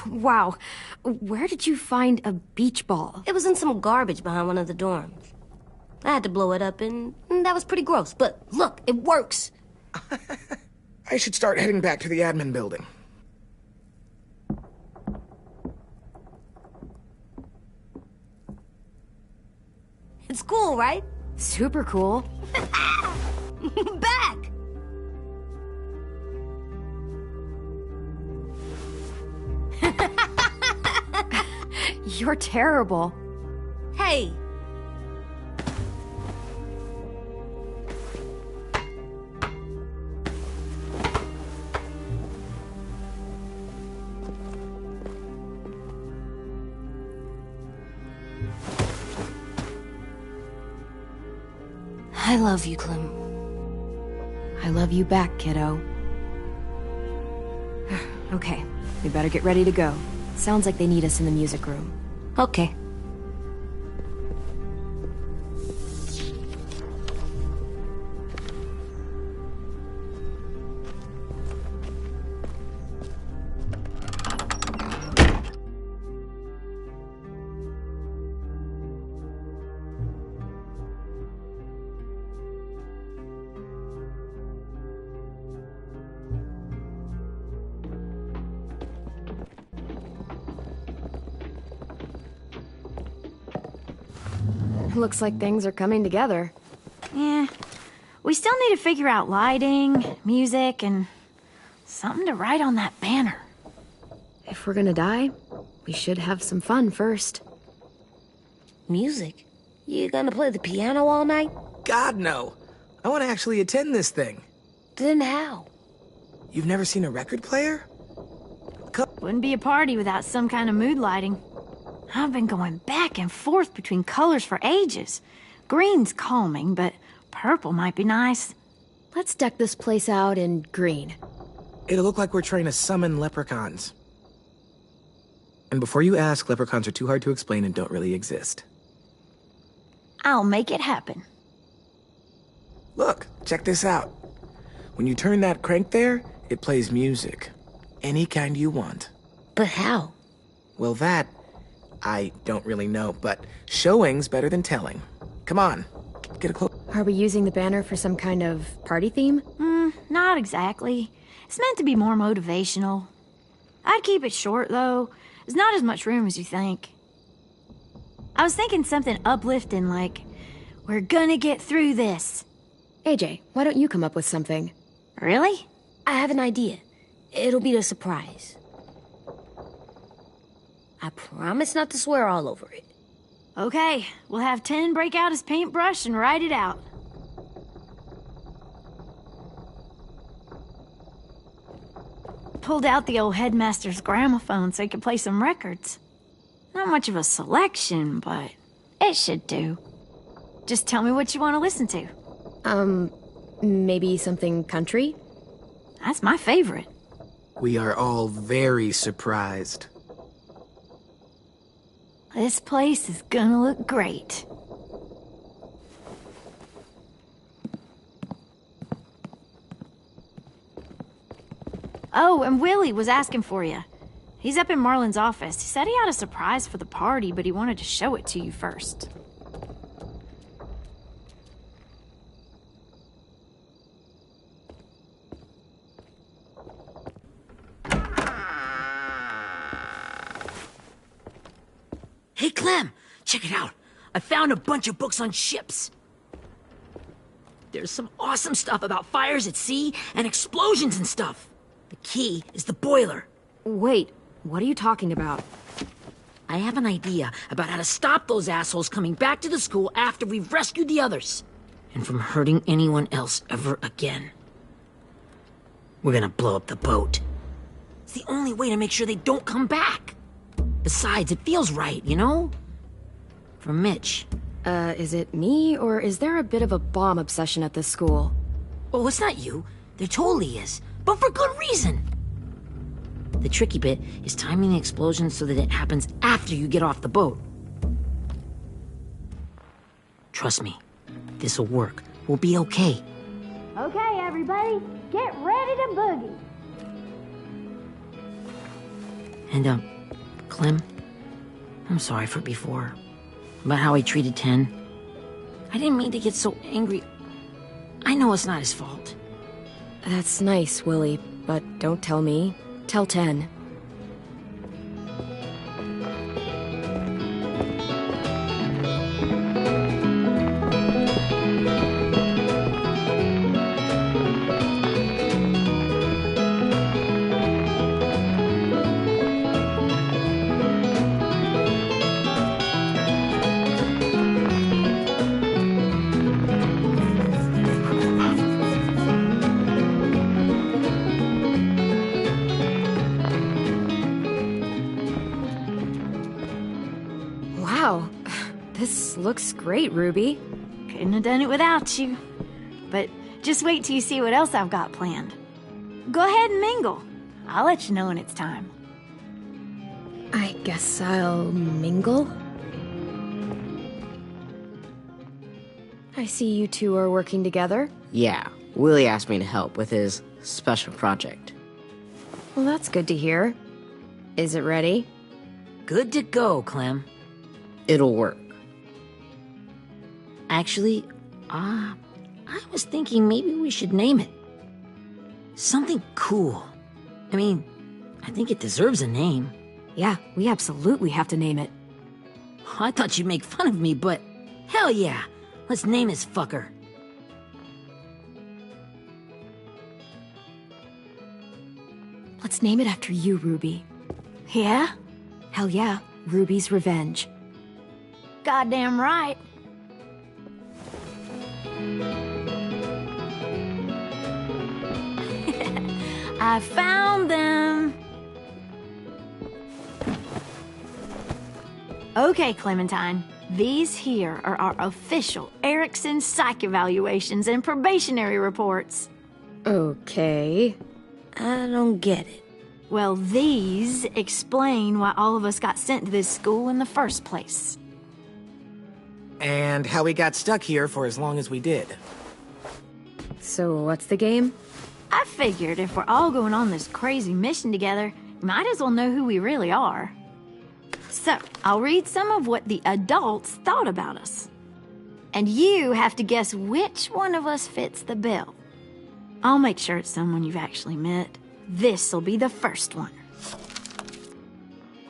Wow, where did you find a beach ball? It was in some garbage behind one of the dorms. I had to blow it up, and that was pretty gross. But look, it works. I should start heading back to the admin building. It's cool, right? Super cool. Back! You're terrible. Hey! I love you, Clem. I love you back, kiddo. Okay, we better get ready to go. Sounds like they need us in the music room. Okay. Looks like things are coming together. Yeah. We still need to figure out lighting, music, and something to write on that banner. If we're gonna die, we should have some fun first. Music? You gonna play the piano all night? God, no. I want to actually attend this thing. Then how? You've never seen a record player? Wouldn't be a party without some kind of mood lighting. I've been going back and forth between colors for ages. Green's calming, but purple might be nice. Let's deck this place out in green. It'll look like we're trying to summon leprechauns. And before you ask, leprechauns are too hard to explain and don't really exist. I'll make it happen. Look, check this out. When you turn that crank there, it plays music. Any kind you want. But how? Well, that, I don't really know, but showing's better than telling. Come on, get a close. Are we using the banner for some kind of party theme? Not exactly. It's meant to be more motivational. I'd keep it short, though. There's not as much room as you think. I was thinking something uplifting like, we're gonna get through this. AJ, why don't you come up with something? Really? I have an idea. It'll be a surprise. I promise not to swear all over it. Okay, we'll have 10 break out his paintbrush and write it out. Pulled out the old headmaster's gramophone so he could play some records. Not much of a selection, but it should do. Just tell me what you want to listen to. Maybe something country? That's my favorite. We are all very surprised. This place is gonna look great. Oh, and Willie was asking for you. He's up in Marlin's office. He said he had a surprise for the party, but he wanted to show it to you first. Hey, Clem, check it out. I found a bunch of books on ships. There's some awesome stuff about fires at sea and explosions and stuff. The key is the boiler. Wait, what are you talking about? I have an idea about how to stop those assholes coming back to the school after we've rescued the others. And from hurting anyone else ever again. We're gonna blow up the boat. It's the only way to make sure they don't come back. Besides, it feels right, you know? For Mitch. Is it me, or is there a bit of a bomb obsession at this school? Oh, it's not you. There totally is. But for good reason. The tricky bit is timing the explosion so that it happens after you get off the boat. Trust me, this'll work. We'll be okay. Okay, everybody, get ready to boogie. And, Clem, I'm sorry for before. About how he treated Ten. I didn't mean to get so angry. I know it's not his fault. That's nice, Willie, but don't tell me. Tell 10. Wow, this looks great, Ruby. Couldn't have done it without you. But just wait till you see what else I've got planned. Go ahead and mingle. I'll let you know when it's time. I guess I'll mingle? I see you two are working together. Yeah, Willie asked me to help with his special project. Well, that's good to hear. Is it ready? Good to go, Clem. It'll work. Actually, I was thinking maybe we should name it. Something cool. I mean, I think it deserves a name. Yeah, we absolutely have to name it. I thought you'd make fun of me, but hell yeah. Let's name this fucker. Let's name it after you, Ruby. Yeah? Hell yeah, Ruby's Revenge. Goddamn right. I found them. Okay, Clementine. These here are our official Erickson psych evaluations and probationary reports. Okay. I don't get it. Well, these explain why all of us got sent to this school in the first place. And how we got stuck here for as long as we did. So what's the game? I figured if we're all going on this crazy mission together, you might as well know who we really are. So, I'll read some of what the adults thought about us. And you have to guess which one of us fits the bill. I'll make sure it's someone you've actually met. This'll be the first one.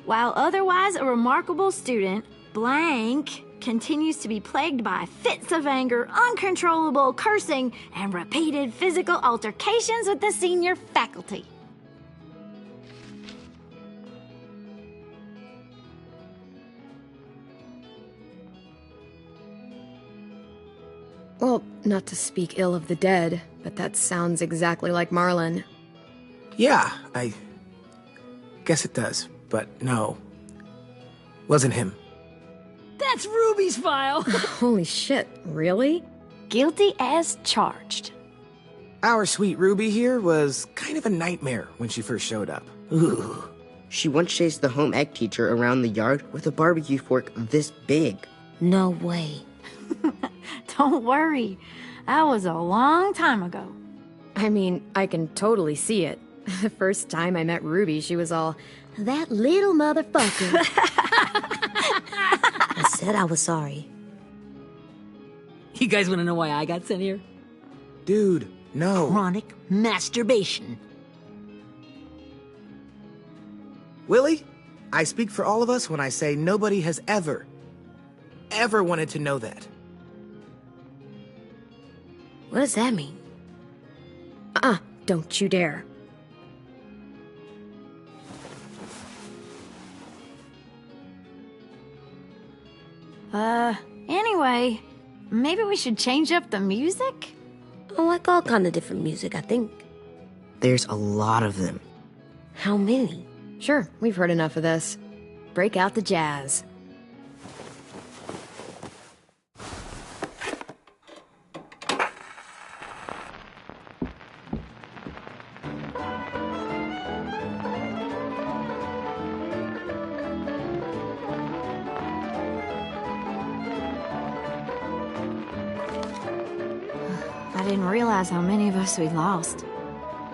While otherwise a remarkable student, blank continues to be plagued by fits of anger, uncontrollable cursing, and repeated physical altercations with the senior faculty. Well, not to speak ill of the dead, but that sounds exactly like Marlon. Yeah, I guess it does, but no. Wasn't him. That's Ruby's file! Holy shit, really? Guilty as charged. Our sweet Ruby here was kind of a nightmare when she first showed up. Ooh. She once chased the home ec teacher around the yard with a barbecue fork this big. No way. Don't worry. That was a long time ago. I mean, I can totally see it. The first time I met Ruby, she was all, "That little motherfucker." I said I was sorry. You guys want to know why I got sent here? Dude, no. Chronic masturbation. Willie, I speak for all of us when I say nobody has ever wanted to know that. What does that mean? Don't you dare. Anyway, maybe we should change up the music? I like all kind of different music, I think. There's a lot of them. How many? Sure, we've heard enough of this. Break out the jazz. I didn't realize how many of us we'd lost.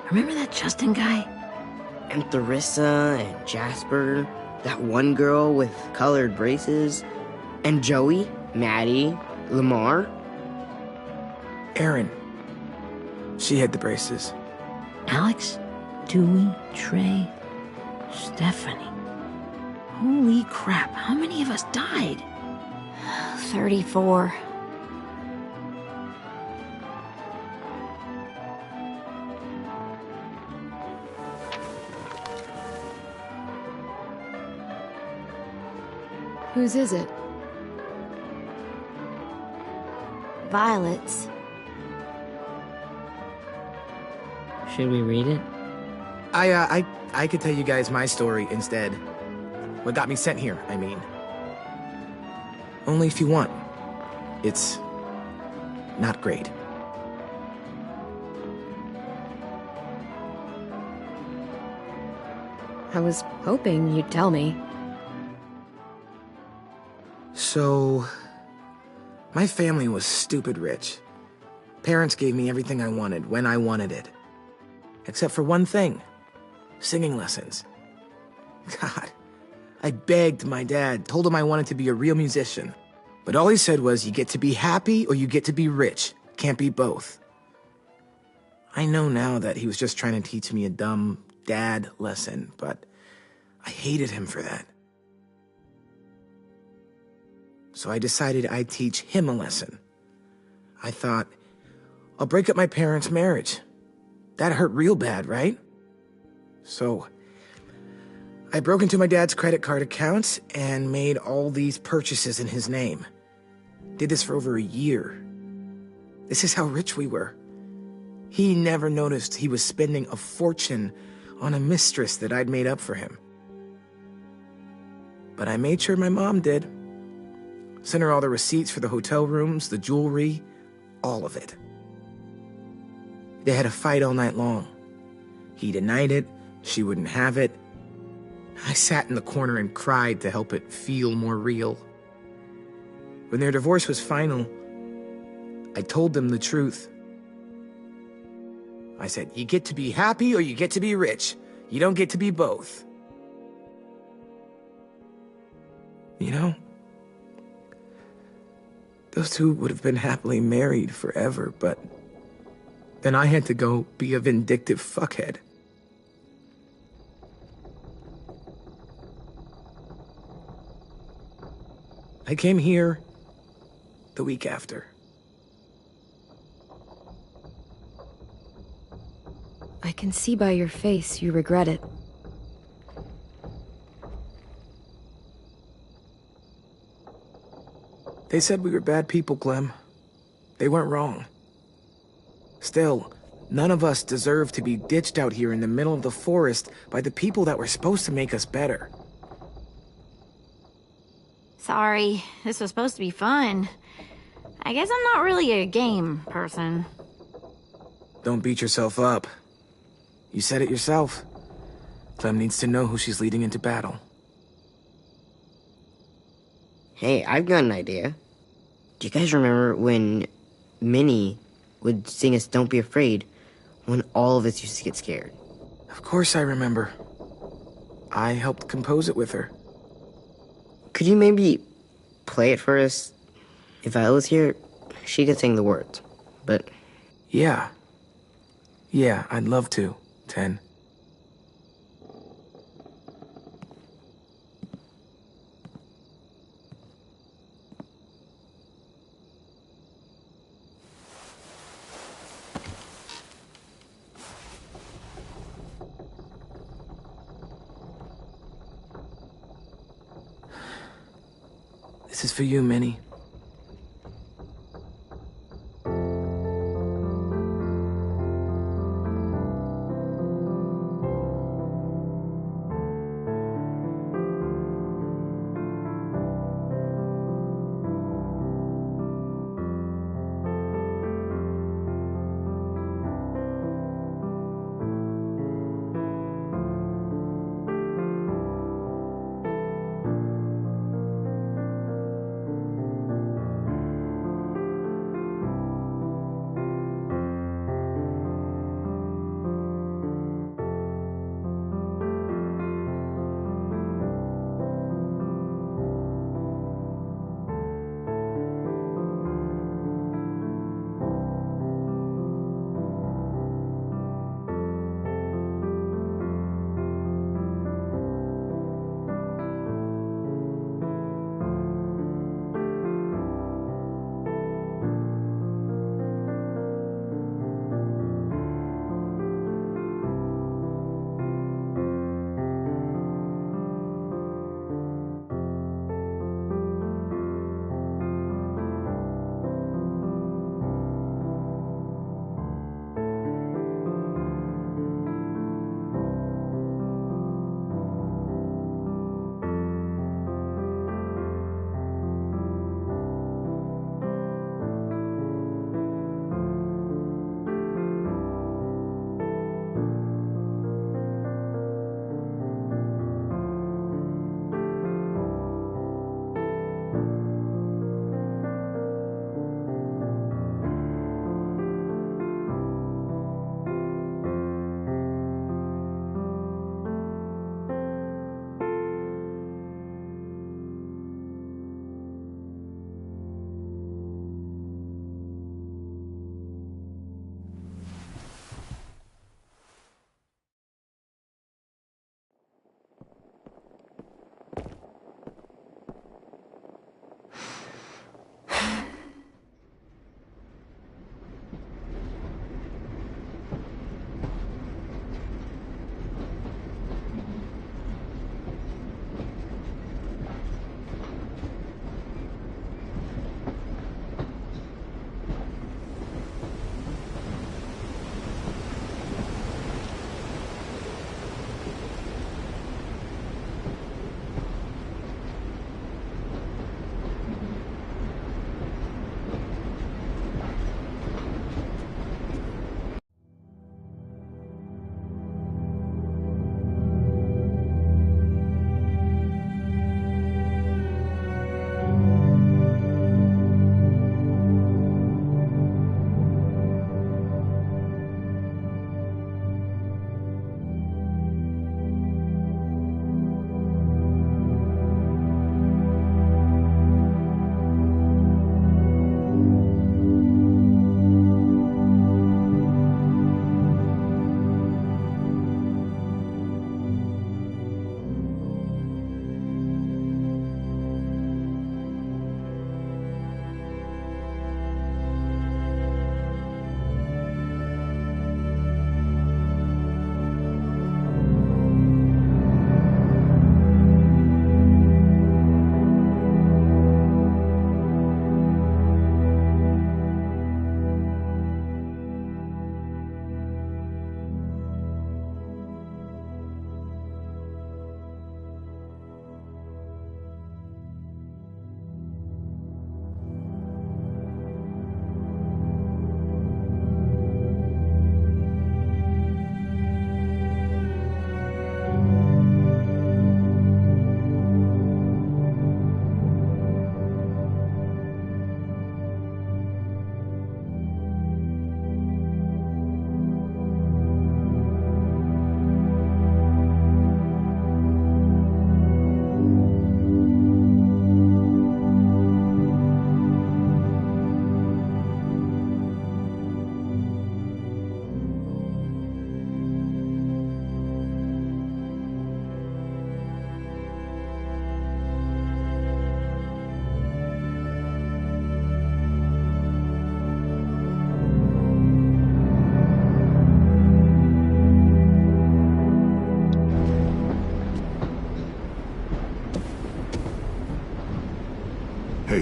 Remember that Justin guy? And Theresa and Jasper, that one girl with colored braces, and Joey, Maddie, Lamar. Erin. She had the braces. Alex, Dewey, Trey, Stephanie. Holy crap, how many of us died? 34. Whose is it? Violet's. Should we read it? I could tell you guys my story instead. What got me sent here, I mean. Only if you want. It's not great. I was hoping you'd tell me. So, my family was stupid rich. Parents gave me everything I wanted when I wanted it. Except for one thing. Singing lessons. God, I begged my dad, told him I wanted to be a real musician. But all he said was, you get to be happy or you get to be rich. Can't be both. I know now that he was just trying to teach me a dumb dad lesson, but I hated him for that. So I decided I'd teach him a lesson. I thought, I'll break up my parents' marriage. That hurt real bad, right? So I broke into my dad's credit card accounts and made all these purchases in his name. Did this for over a year. This is how rich we were. He never noticed he was spending a fortune on a mistress that I'd made up for him. But I made sure my mom did. Sent her all the receipts for the hotel rooms, the jewelry, all of it. They had a fight all night long. He denied it, she wouldn't have it. I sat in the corner and cried to help it feel more real. When their divorce was final, I told them the truth. I said, you get to be happy or you get to be rich. You don't get to be both. You know, those two would have been happily married forever, but then I had to go be a vindictive fuckhead. I came here the week after. I can see by your face you regret it. They said we were bad people, Clem. They weren't wrong. Still, none of us deserve to be ditched out here in the middle of the forest by the people that were supposed to make us better. Sorry, this was supposed to be fun. I guess I'm not really a game person. Don't beat yourself up. You said it yourself. Clem needs to know who she's leading into battle. Hey, I've got an idea. Do you guys remember when Minnie would sing us Don't Be Afraid when all of us used to get scared? Of course I remember. I helped compose it with her. Could you maybe play it for us? If I was here, she could sing the words, but... Yeah, I'd love to, Ten. This is for you, Minnie.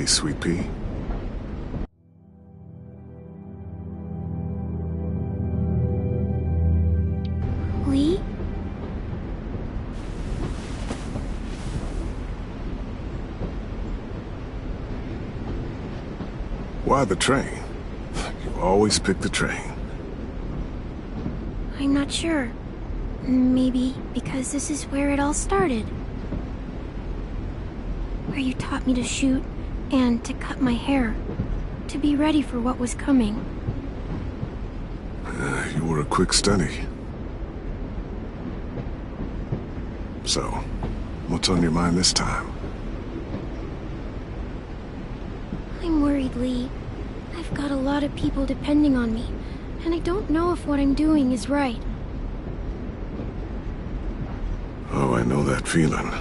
Hey, Sweet Pea. Lee? Why the train? You always pick the train. I'm not sure. Maybe because this is where it all started. Where you taught me to shoot and to cut my hair. To be ready for what was coming. You were a quick study. So, what's on your mind this time? I'm worried, Lee. I've got a lot of people depending on me, and I don't know if what I'm doing is right. Oh, I know that feeling.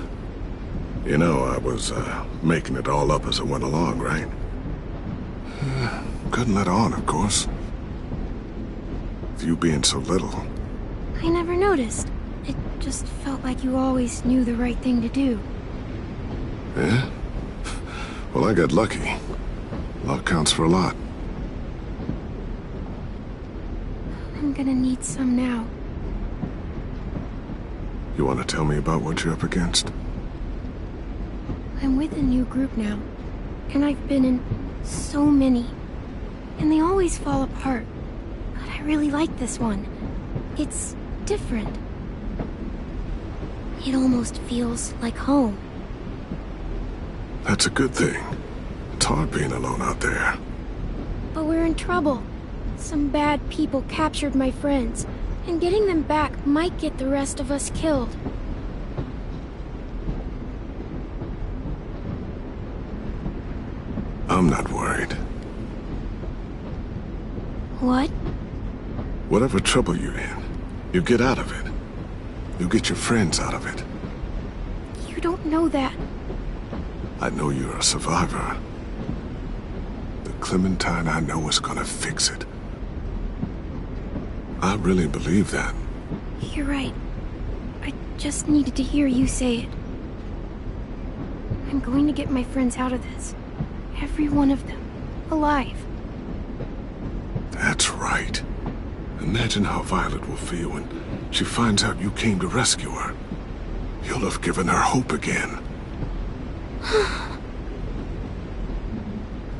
You know, I was, making it all up as I went along, right? Couldn't let on, of course. With you being so little. I never noticed. It just felt like you always knew the right thing to do. Yeah? Well, I got lucky. Luck counts for a lot. I'm gonna need some now. You want to tell me about what you're up against? I'm with a new group now, and I've been in so many, and they always fall apart. But I really like this one. It's different. It almost feels like home. That's a good thing. It's hard being alone out there. But we're in trouble. Some bad people captured my friends, and getting them back might get the rest of us killed. I'm not worried. What? Whatever trouble you're in, you get out of it. You get your friends out of it. You don't know that. I know you're a survivor. The Clementine I know is gonna fix it. I really believe that. You're right. I just needed to hear you say it. I'm going to get my friends out of this. Every one of them. Alive. That's right. Imagine how Violet will feel when she finds out you came to rescue her. You'll have given her hope again.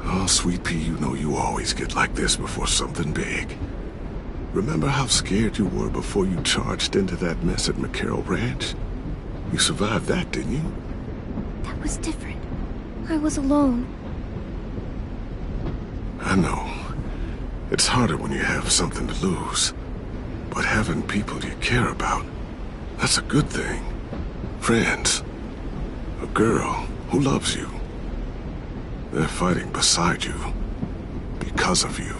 Oh, Sweet Pea, you know you always get like this before something big. Remember how scared you were before you charged into that mess at McCarroll Ranch? You survived that, didn't you? That was different. I was alone. I know. It's harder when you have something to lose. But having people you care about, that's a good thing. Friends. A girl who loves you. They're fighting beside you. Because of you.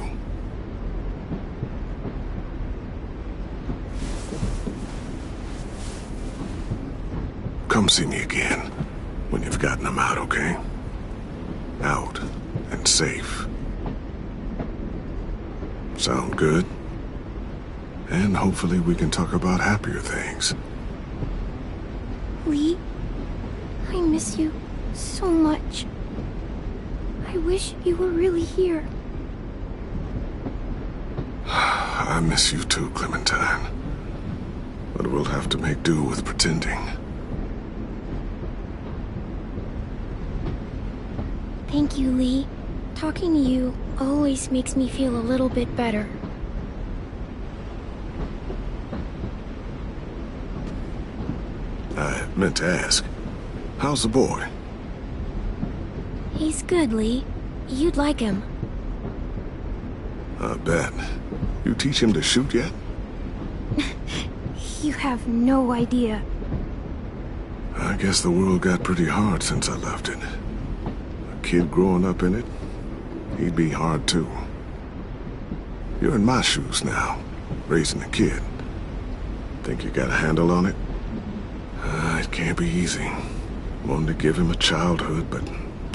Come see me again when you've gotten them out, okay? Out and safe. Sound good? And hopefully we can talk about happier things. Lee, I miss you so much. I wish you were really here. I miss you too, Clementine. But we'll have to make do with pretending. Thank you, Lee. Talking to you always makes me feel a little bit better. I meant to ask, how's the boy? He's good, Lee. You'd like him. I bet. You teach him to shoot yet? You have no idea. I guess the world got pretty hard since I left it. A kid growing up in it, he'd be hard too. You're in my shoes now, raising a kid. Think you got a handle on it? It can't be easy. Wanting to give him a childhood, but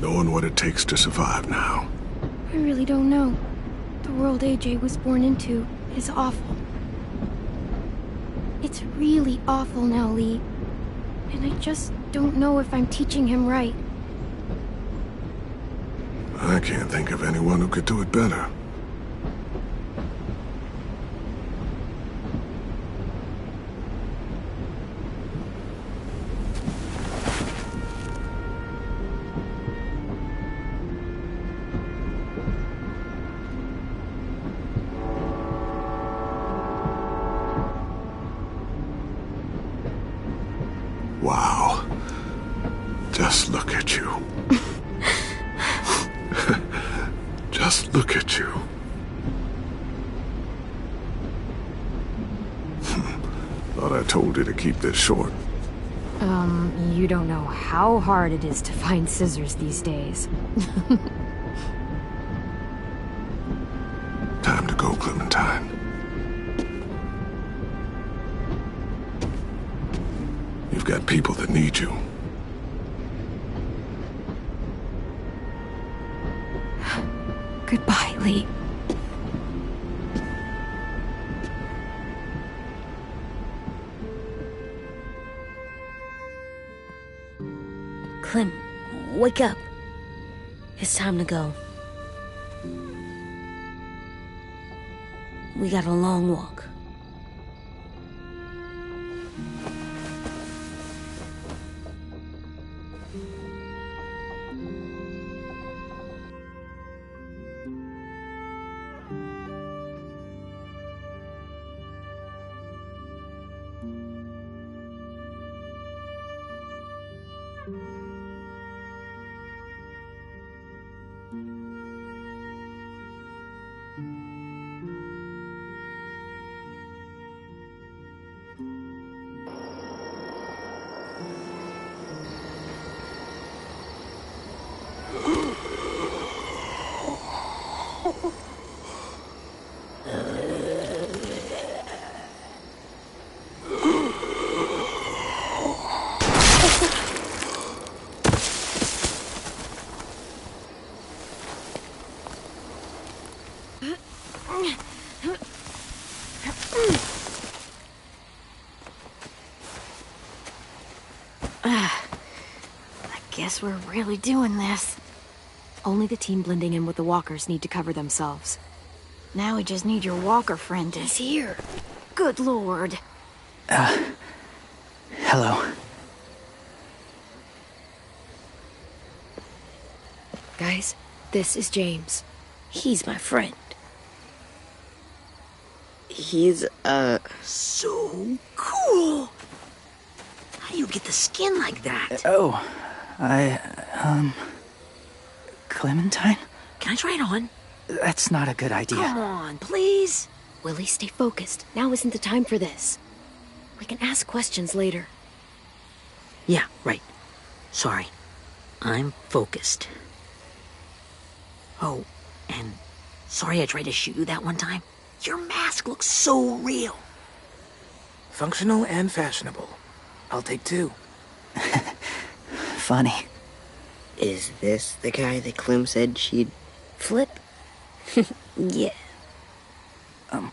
knowing what it takes to survive now. I really don't know. The world AJ was born into is awful. It's really awful now, Lee. And I just don't know if I'm teaching him right. I can't think of anyone who could do it better. Wow. Just look at you. Just look at you. Thought I told you to keep this short. You don't know how hard it is to find scissors these days. Time to go, Clementine. You've got people that need you. Goodbye, Lee. Clem, wake up. It's time to go. We got a long walk. Guess we're really doing this. Only the team blending in with the walkers need to cover themselves. Now we just need your walker friend to... He's here. Good lord. Hello. Guys, this is James. He's my friend. He's, So cool! How do you get the skin like that? Clementine? Can I try it on? That's not a good idea. Come on, please. Willie, stay focused. Now isn't the time for this. We can ask questions later. Yeah, right. Sorry. I'm focused. Oh, and sorry I tried to shoot you that one time. Your mask looks so real. Functional and fashionable. I'll take two. Funny. is this the guy that Clem said she'd flip? Yeah.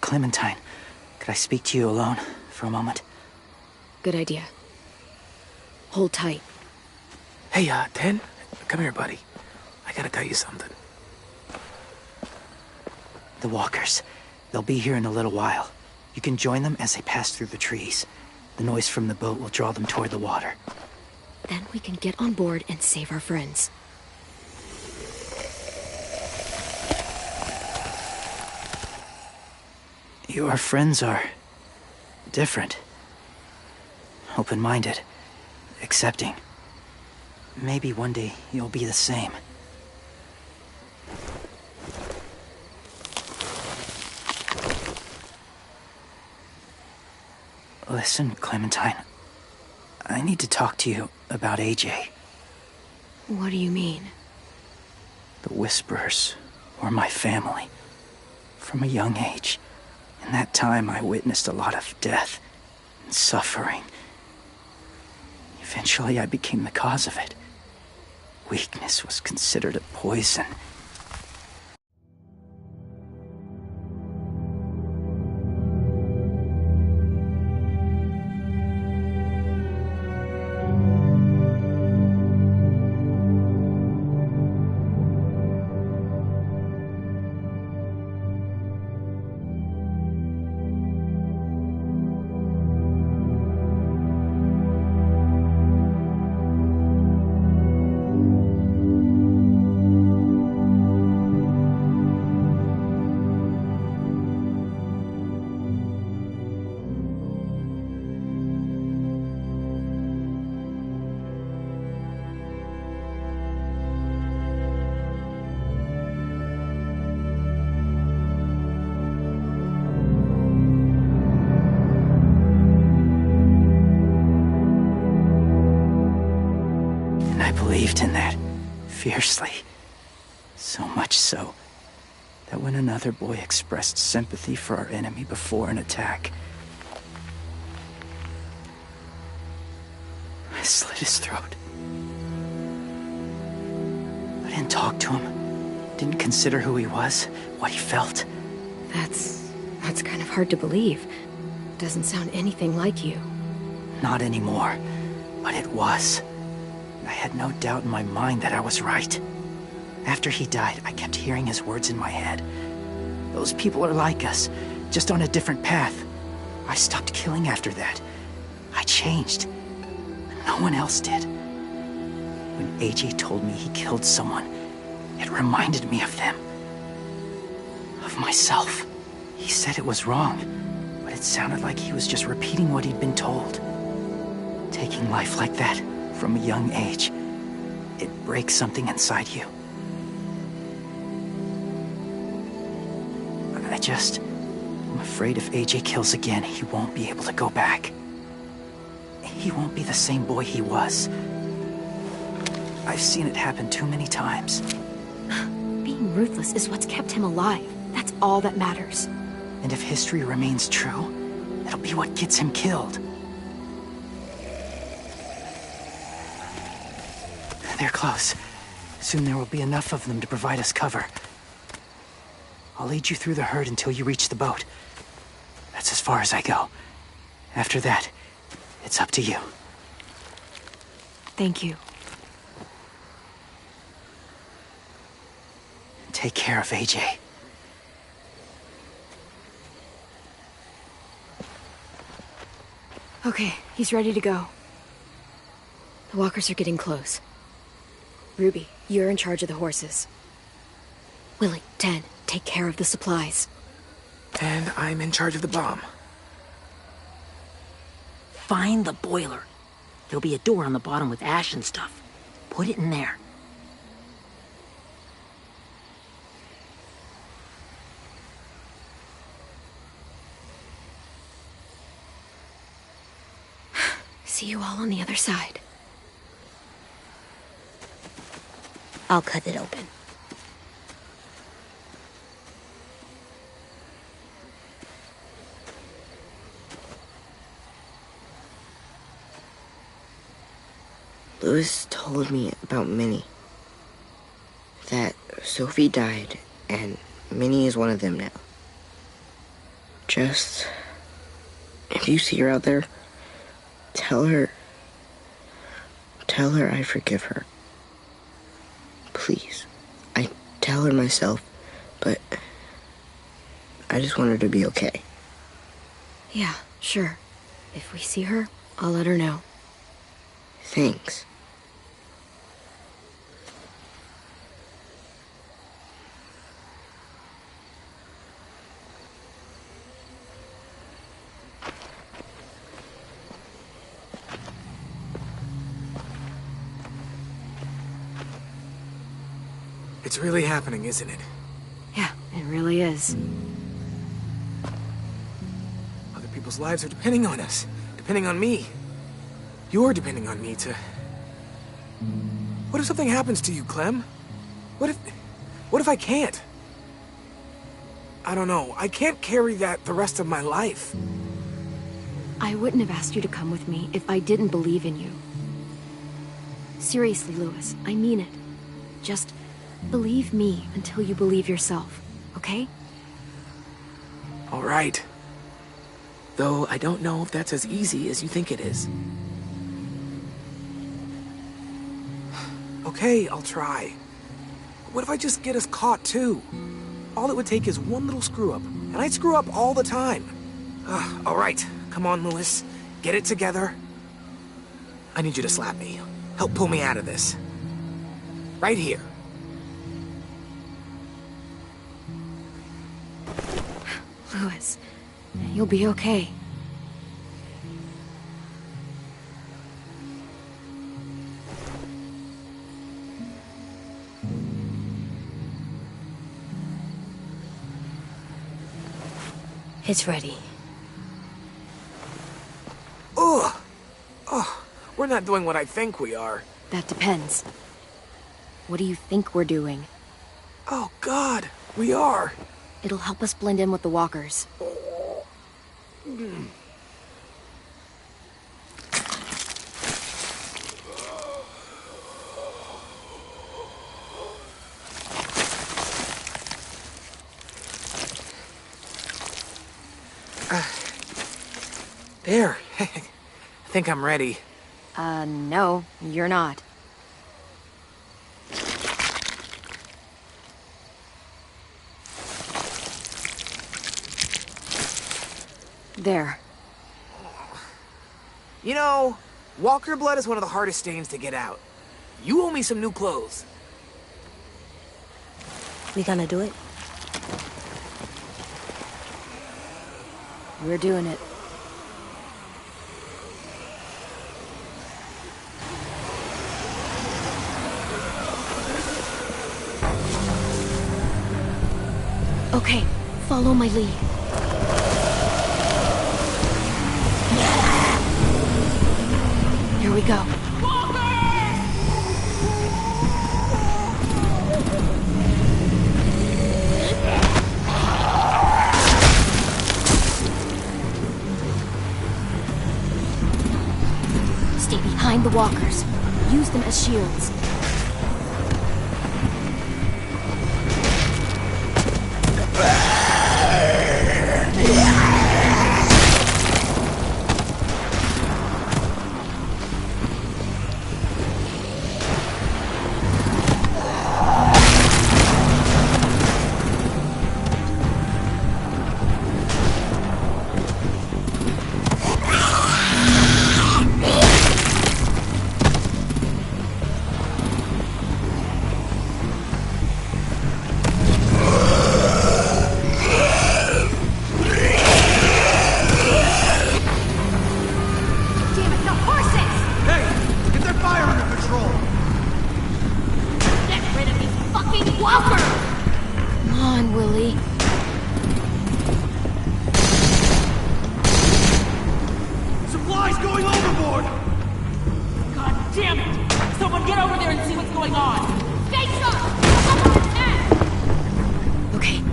Clementine, could I speak to you alone for a moment? Good idea. Hold tight. Hey, Ten, come here, buddy. I gotta tell you something. The walkers. They'll be here in a little while. You can join them as they pass through the trees. The noise from the boat will draw them toward the water. Then we can get on board and save our friends. Your friends are different. Open-minded. Accepting. Maybe one day you'll be the same. Listen, Clementine. I need to talk to you about AJ. What do you mean? The Whisperers were my family. From a young age. In that time, I witnessed a lot of death and suffering. Eventually, I became the cause of it. Weakness was considered a poison. believed in that, fiercely. So much so, that when another boy expressed sympathy for our enemy before an attack, I slit his throat. I didn't talk to him, didn't consider who he was, what he felt. That's kind of hard to believe. Doesn't sound anything like you. Not anymore, but it was. I had no doubt in my mind that I was right. After he died, I kept hearing his words in my head. Those people are like us, just on a different path. I stopped killing after that. I changed. No one else did. When AJ told me he killed someone, it reminded me of them. Of myself. He said it was wrong, but it sounded like he was just repeating what he'd been told. Taking life like that, from a young age, it breaks something inside you. I'm afraid if AJ kills again, he won't be able to go back. He won't be the same boy he was. I've seen it happen too many times. Being ruthless is what's kept him alive. That's all that matters. And if history remains true, it'll be what gets him killed. They're close. Soon there will be enough of them to provide us cover. I'll lead you through the herd until you reach the boat. That's as far as I go. After that, it's up to you. Thank you. Take care of AJ. Okay, he's ready to go. The walkers are getting close. Ruby, you're in charge of the horses. Willie, Ten, take care of the supplies. And I'm in charge of the bomb. Find the boiler. There'll be a door on the bottom with ash and stuff. Put it in there. See you all on the other side. I'll cut it open. Lewis told me about Minnie. That Sophie died, and Minnie is one of them now. Just... if you see her out there, tell her I forgive her. Please. I tell her myself, but I just want her to be okay. Yeah, sure. If we see her, I'll let her know. Thanks. It's really happening, isn't it? Yeah, it really is. Other people's lives are depending on us. Depending on me. You're depending on me to... What if something happens to you, Clem? What if I can't? I don't know. I can't carry that the rest of my life. I wouldn't have asked you to come with me if I didn't believe in you. Seriously, Lewis, I mean it. Just believe me until you believe yourself, okay? All right. Though I don't know if that's as easy as you think it is. Okay, I'll try. What if I just get us caught, too? All it would take is one little screw-up, and I'd screw up all the time. All right, come on, Lewis. Get it together. I need you to slap me. Help pull me out of this. Right here. Lewis, you'll be okay. It's ready. Ugh! Ugh! We're not doing what I think we are. That depends. What do you think we're doing? Oh, God, we are. It'll help us blend in with the walkers. There. I think I'm ready. No, you're not. There. You know, walker blood is one of the hardest stains to get out. You owe me some new clothes. We gonna do it? We're doing it. Okay, follow my lead. Here we go. Stay behind the walkers. Use them as shields.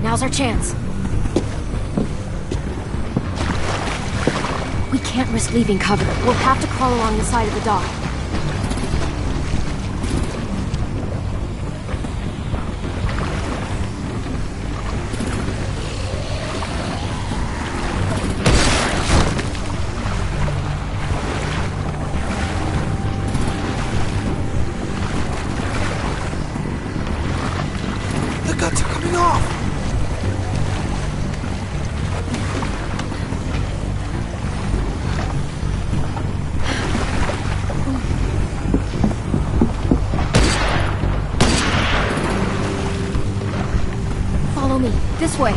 Now's our chance. We can't risk leaving cover. We'll have to crawl along the side of the dock. The guts are coming off! Follow me. This way.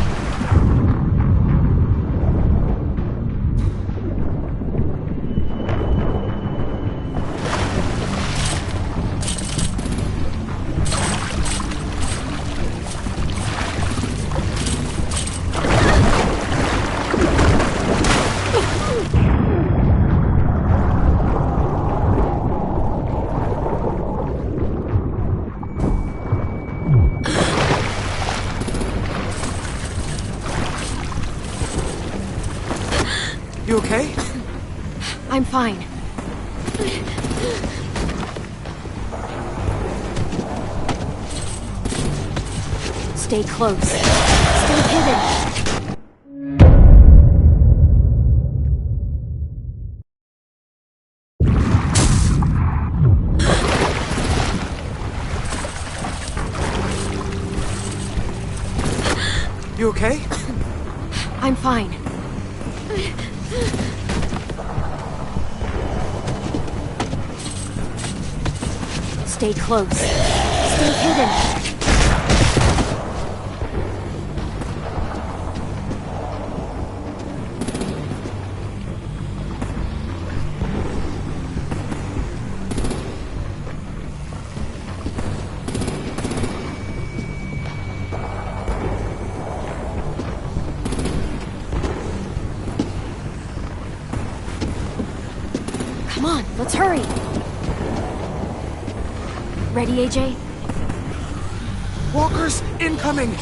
You okay? I'm fine. Stay close. Stay hidden. You okay? I'm fine. Stay close. Stay hidden. Come on, let's hurry. Ready, AJ? Walkers incoming!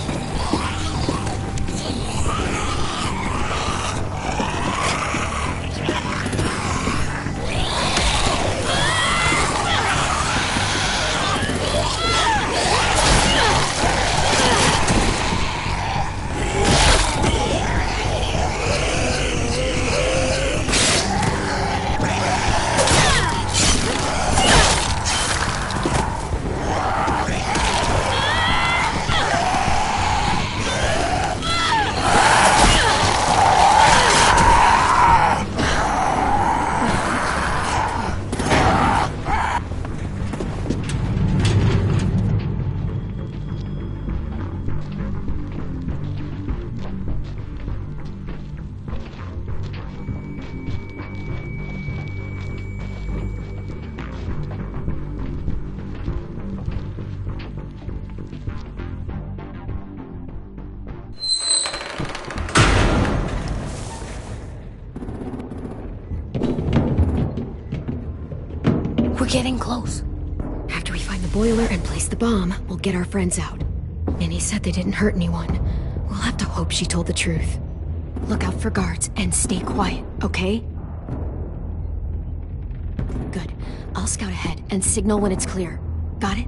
We're getting close. After we find the boiler and place the bomb, we'll get our friends out. Minnie said they didn't hurt anyone. We'll have to hope she told the truth. Look out for guards and stay quiet, okay? Good. I'll scout ahead and signal when it's clear. Got it?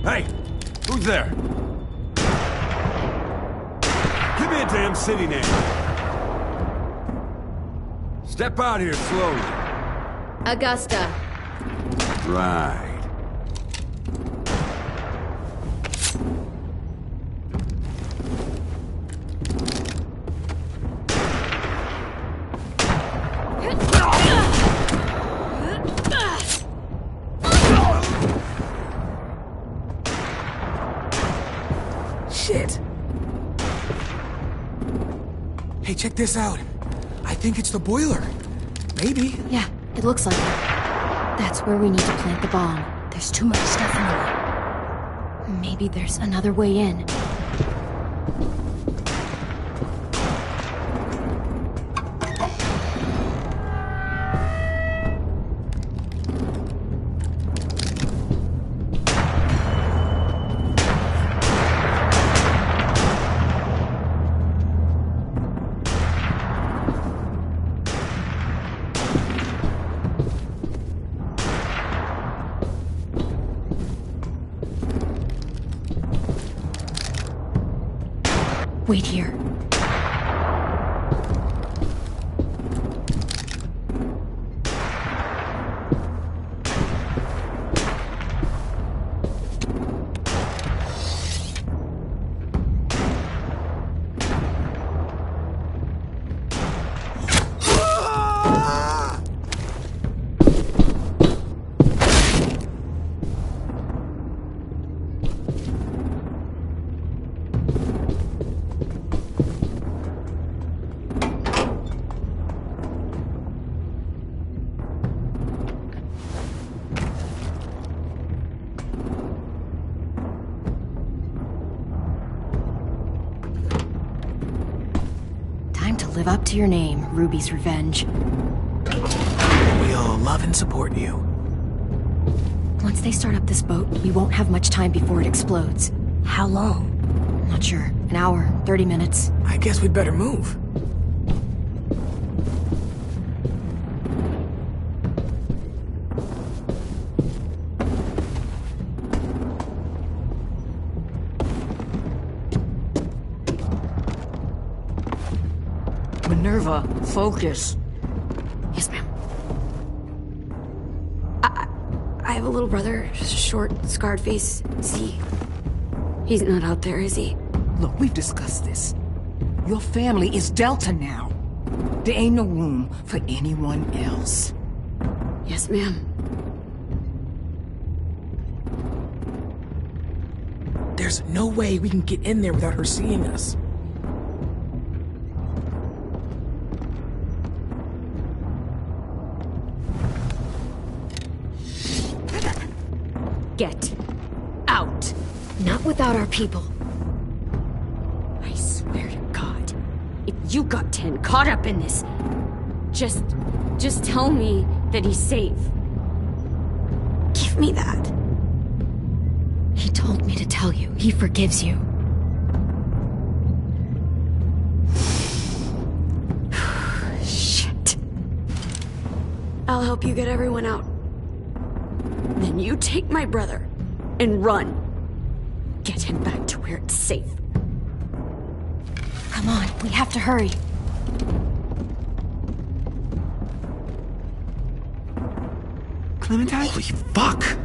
Hey, who's there? Give me a damn city name. Step out here slowly. Augusta. Right. Shit! Hey, check this out. I think it's the boiler. Maybe. Yeah, it looks like it. That's where we need to plant the bomb. There's too much stuff in the way. Maybe there's another way in. Wait here. Live up to your name, Ruby's Revenge. We'll love and support you. Once they start up this boat, we won't have much time before it explodes. How long? Not sure. An hour, 30 minutes. I guess we'd better move. Minerva, focus. Yes, ma'am. I have a little brother, short, scarred face. See? He's not out there, is he? Look, we've discussed this. Your family is Delta now. There ain't no room for anyone else. Yes, ma'am. There's no way we can get in there without her seeing us. Get out. Not without our people. I swear to God, if you got 10 caught up in this, just tell me that he's safe. Give me that. He told me to tell you. He forgives you. Shit. I'll help you get everyone out. Then you take my brother and run. Get him back to where it's safe. Come on, we have to hurry. Clementine? Holy fuck!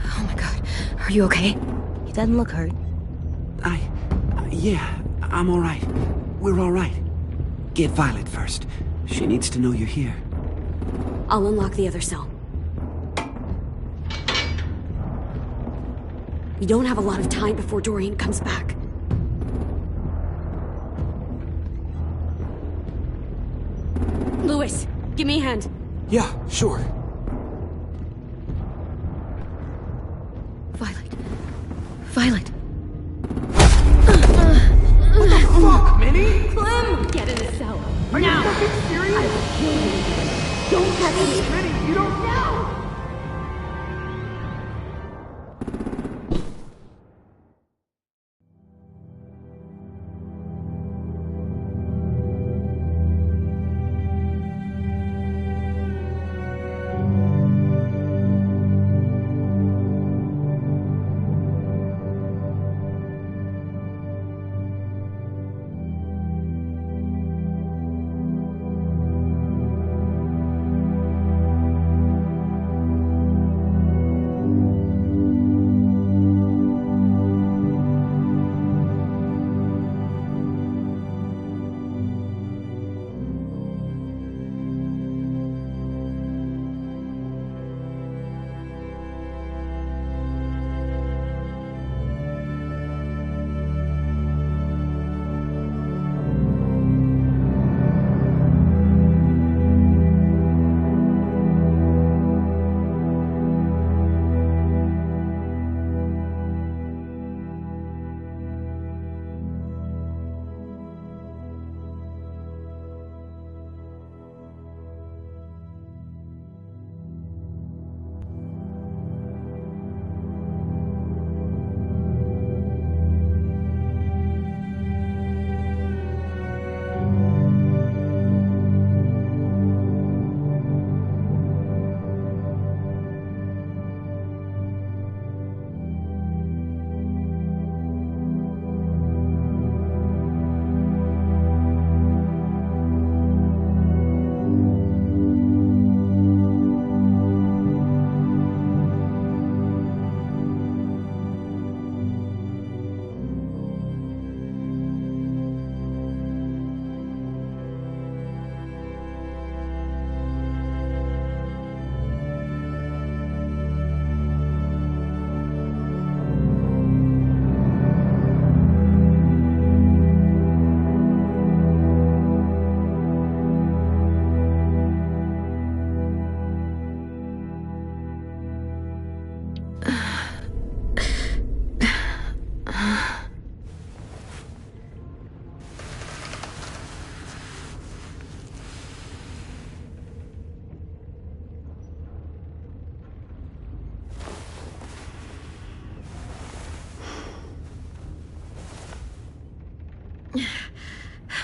Oh my god. Are you okay? He doesn't look hurt. Yeah, I'm alright. We're alright. Get Violet first. She needs to know you're here. I'll unlock the other cell. We don't have a lot of time before Dorian comes back. Lewis, give me a hand. Yeah, sure. Violet. What the fuck, Minnie? Clem! Get in the cell. Are now. you fucking serious? I will kill you. Don't touch me. Minnie, you don't know.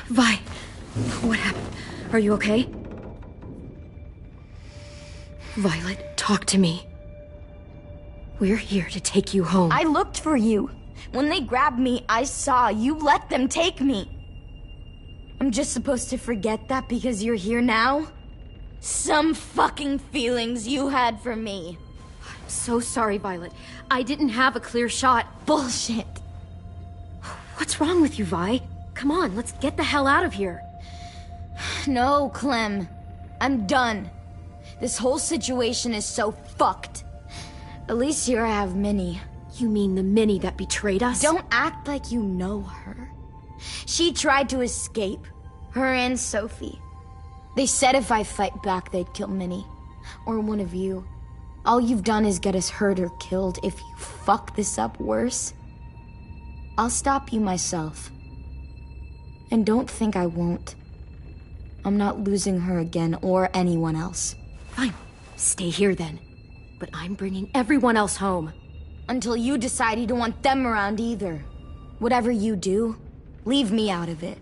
Vi, what happened? Are you okay? Violet, talk to me. We're here to take you home. I looked for you. When they grabbed me, I saw you let them take me. I'm just supposed to forget that because you're here now? Some fucking feelings you had for me. I'm so sorry, Violet. I didn't have a clear shot. Bullshit. What's wrong with you, Vi? Come on, let's get the hell out of here. No, Clem. I'm done. This whole situation is so fucked. At least here I have Minnie. You mean the Minnie that betrayed us? Don't act like you know her. She tried to escape. Her and Sophie. They said if I fight back, they'd kill Minnie. Or one of you. All you've done is get us hurt or killed. If you fuck this up worse, I'll stop you myself. And don't think I won't. I'm not losing her again or anyone else. Fine. Stay here then. But I'm bringing everyone else home. Until you decide you don't want them around either. Whatever you do, leave me out of it.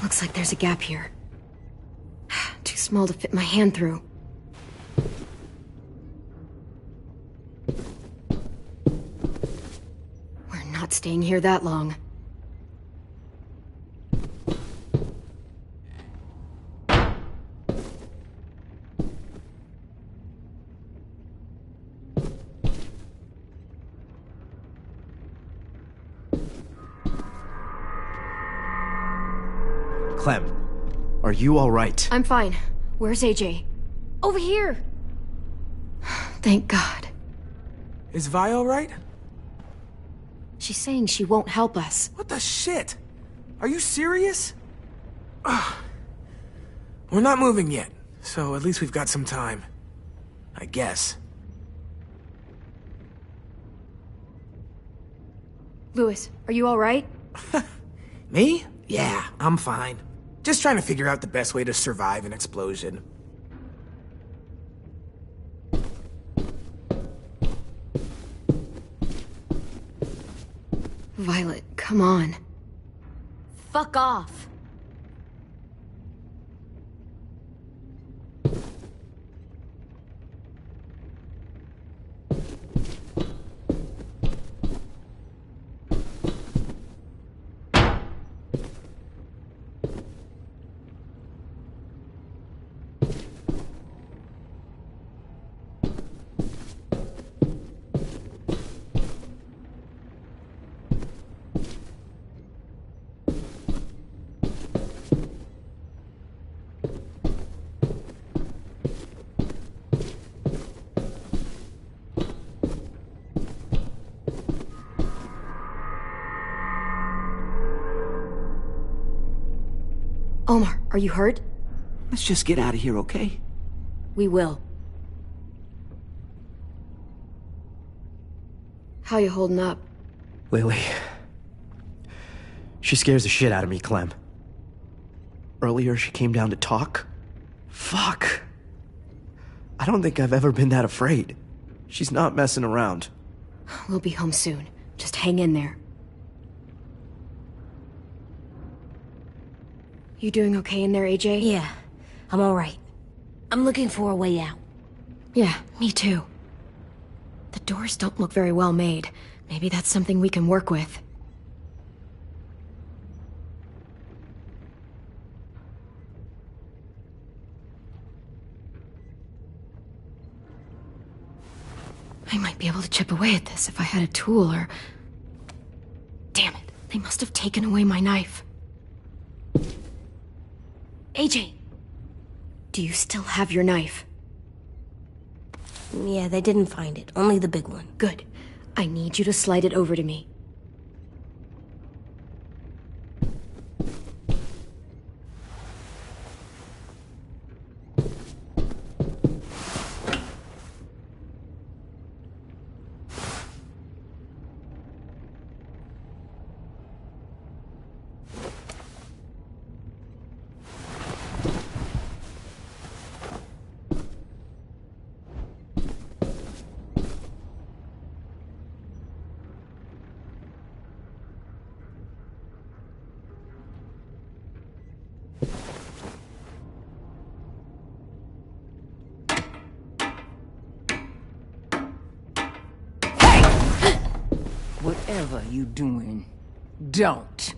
Looks like there's a gap here. Too small to fit my hand through. We're not staying here that long. Clem, are you all right? I'm fine. Where's AJ? Over here! Thank God. Is Vi all right? She's saying she won't help us. What the shit? Are you serious? Ugh. We're not moving yet, so at least we've got some time. I guess. Louis, are you all right? Me? Yeah, I'm fine. Just trying to figure out the best way to survive an explosion. Violet, come on. Fuck off. Omar, are you hurt? Let's just get out of here, okay? We will. How you holding up? Lily. She scares the shit out of me, Clem. Earlier, she came down to talk. Fuck. I don't think I've ever been that afraid. She's not messing around. We'll be home soon. Just hang in there. You doing okay in there, AJ? Yeah, I'm all right. I'm looking for a way out. Yeah, me too. The doors don't look very well made. Maybe that's something we can work with. I might be able to chip away at this if I had a tool or... Damn it, they must have taken away my knife. AJ! Do you still have your knife? Yeah, they didn't find it. Only the big one. Good. I need you to slide it over to me. Whatever you doing, don't.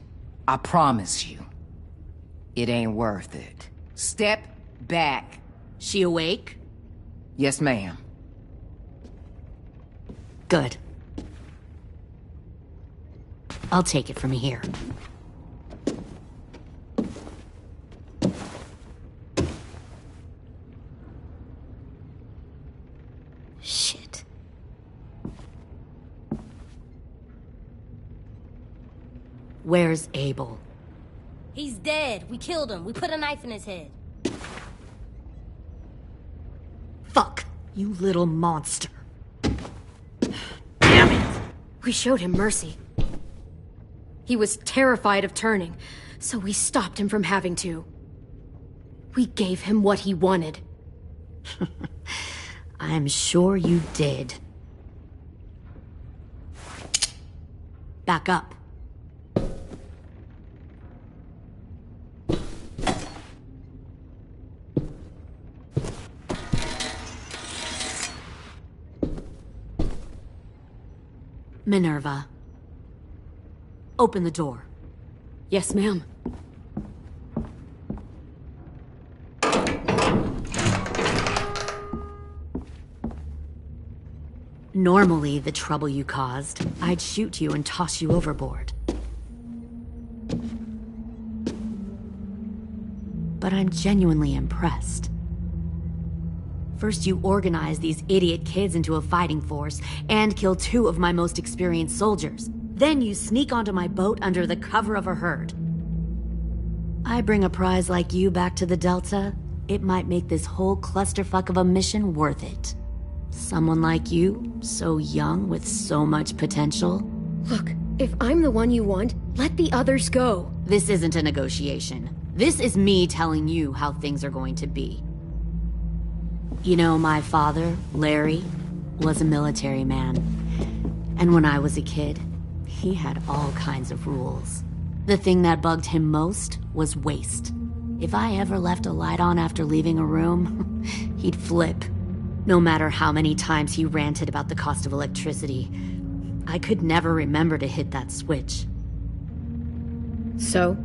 I promise you. It ain't worth it. Step back. She awake? Yes, ma'am. Good. I'll take it from here. Shit. Where's Abel? He's dead. We killed him. We put a knife in his head. Fuck, you little monster. Damn it! We showed him mercy. He was terrified of turning, so we stopped him from having to. We gave him what he wanted. I'm sure you did. Back up. Minerva. Open the door. Yes, ma'am. Normally, the trouble you caused, I'd shoot you and toss you overboard. But I'm genuinely impressed. First, you organize these idiot kids into a fighting force and kill 2 of my most experienced soldiers. Then you sneak onto my boat under the cover of a herd. I bring a prize like you back to the Delta, it might make this whole clusterfuck of a mission worth it. Someone like you, so young with so much potential. Look, if I'm the one you want, let the others go. This isn't a negotiation. This is me telling you how things are going to be. You know, my father, Larry, was a military man. And when I was a kid, he had all kinds of rules. The thing that bugged him most was waste. If I ever left a light on after leaving a room, he'd flip. No matter how many times he ranted about the cost of electricity, I could never remember to hit that switch. So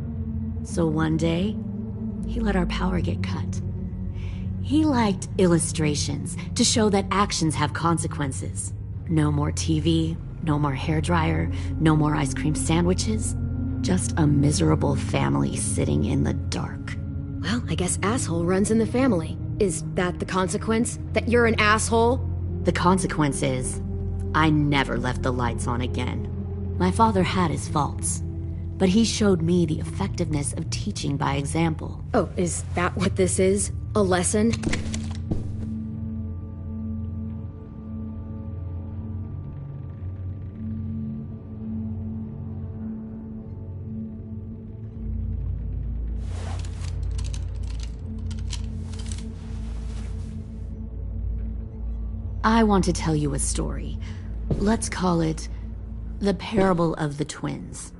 one day, he let our power get cut. He liked illustrations to show that actions have consequences. No more TV, no more hairdryer, no more ice cream sandwiches. Just a miserable family sitting in the dark. Well, I guess asshole runs in the family. Is that the consequence? That you're an asshole? The consequence is, I never left the lights on again. My father had his faults, but he showed me the effectiveness of teaching by example. Oh, is that what this is? A lesson? I want to tell you a story. Let's call it The Parable of the Twins.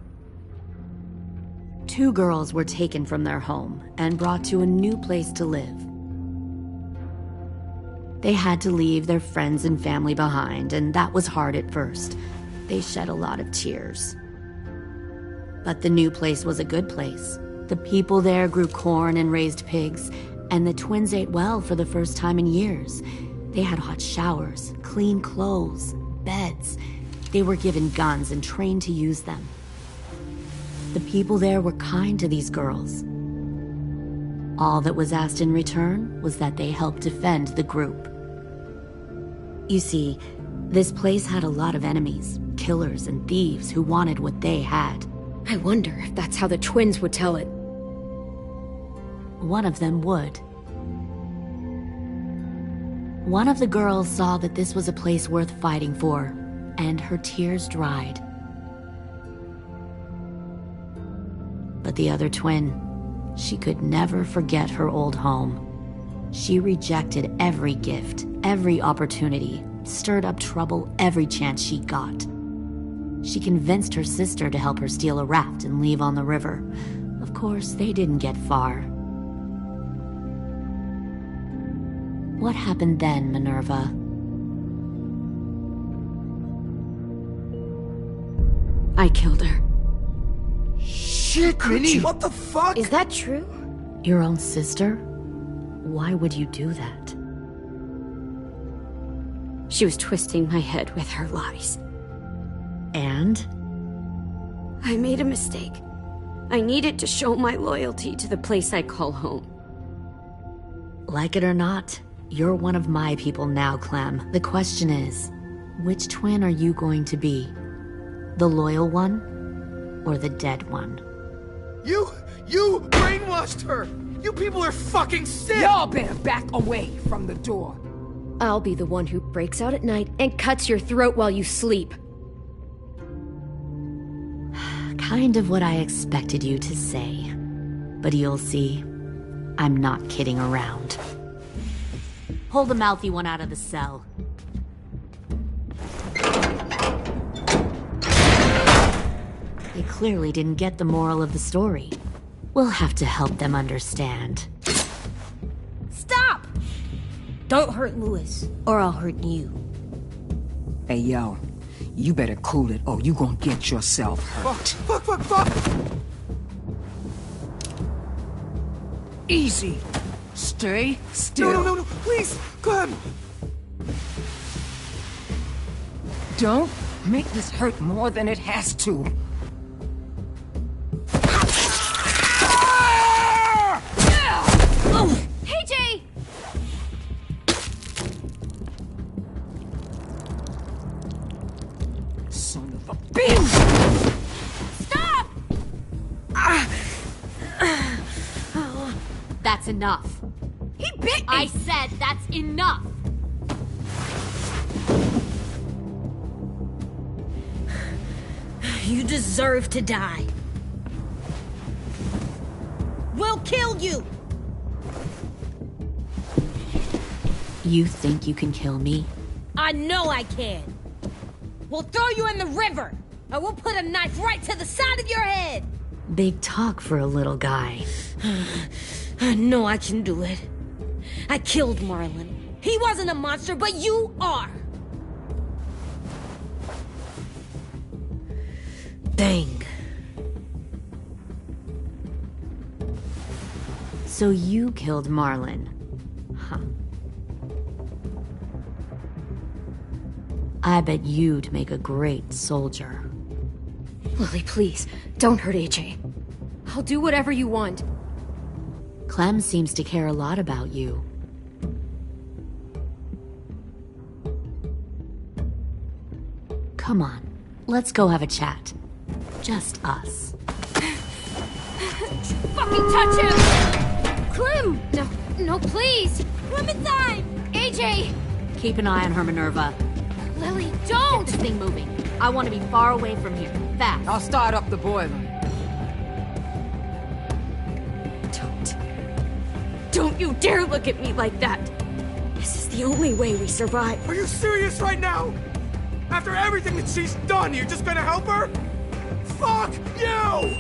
2 girls were taken from their home and brought to a new place to live. They had to leave their friends and family behind, and that was hard at first. They shed a lot of tears. But the new place was a good place. The people there grew corn and raised pigs, and the twins ate well for the first time in years. They had hot showers, clean clothes, beds. They were given guns and trained to use them. The people there were kind to these girls. All that was asked in return was that they help defend the group. You see, this place had a lot of enemies, killers and thieves who wanted what they had. I wonder if that's how the twins would tell it. One of them would. One of the girls saw that this was a place worth fighting for, and her tears dried. But the other twin, she could never forget her old home. She rejected every gift, every opportunity, stirred up trouble every chance she got. She convinced her sister to help her steal a raft and leave on the river. Of course, they didn't get far. What happened then, Minerva? I killed her. Shit, Minnie! What the fuck? Is that true? Your own sister? Why would you do that? She was twisting my head with her lies. And? I made a mistake. I needed to show my loyalty to the place I call home. Like it or not, you're one of my people now, Clem. The question is, which twin are you going to be? The loyal one, or the dead one? You brainwashed her! You people are fucking sick! Y'all better back away from the door. I'll be the one who breaks out at night and cuts your throat while you sleep. Kind of what I expected you to say. But you'll see, I'm not kidding around. Pull the mouthy one out of the cell. They clearly didn't get the moral of the story. We'll have to help them understand. Stop! Don't hurt Louis, or I'll hurt you. Hey, yo. You better cool it, or you gonna get yourself hurt. Fuck! Easy. Stay still. No, please, Clem! Don't make this hurt more than it has to. Hey, Jay! Son of a bitch! Stop! That's enough. He bit me! I said that's enough! You deserve to die. We'll kill you! You think you can kill me? I know I can. We'll throw you in the river, and we'll put a knife right to the side of your head. Big talk for a little guy. I know I can do it. I killed Marlon. He wasn't a monster, but you are. Dang. So you killed Marlon. Huh. I bet you'd make a great soldier. Lily, please, don't hurt AJ. I'll do whatever you want. Clem seems to care a lot about you. Come on, let's go have a chat. Just us. Fucking touch him! Clem! No, please! Clementine! AJ! Keep an eye on her, Minerva. Lily, don't! Get this thing moving. I want to be far away from here. Fast. I'll start up the boiler. Don't you dare look at me like that! This is the only way we survive. Are you serious right now? After everything that she's done, you're just gonna help her? Fuck you!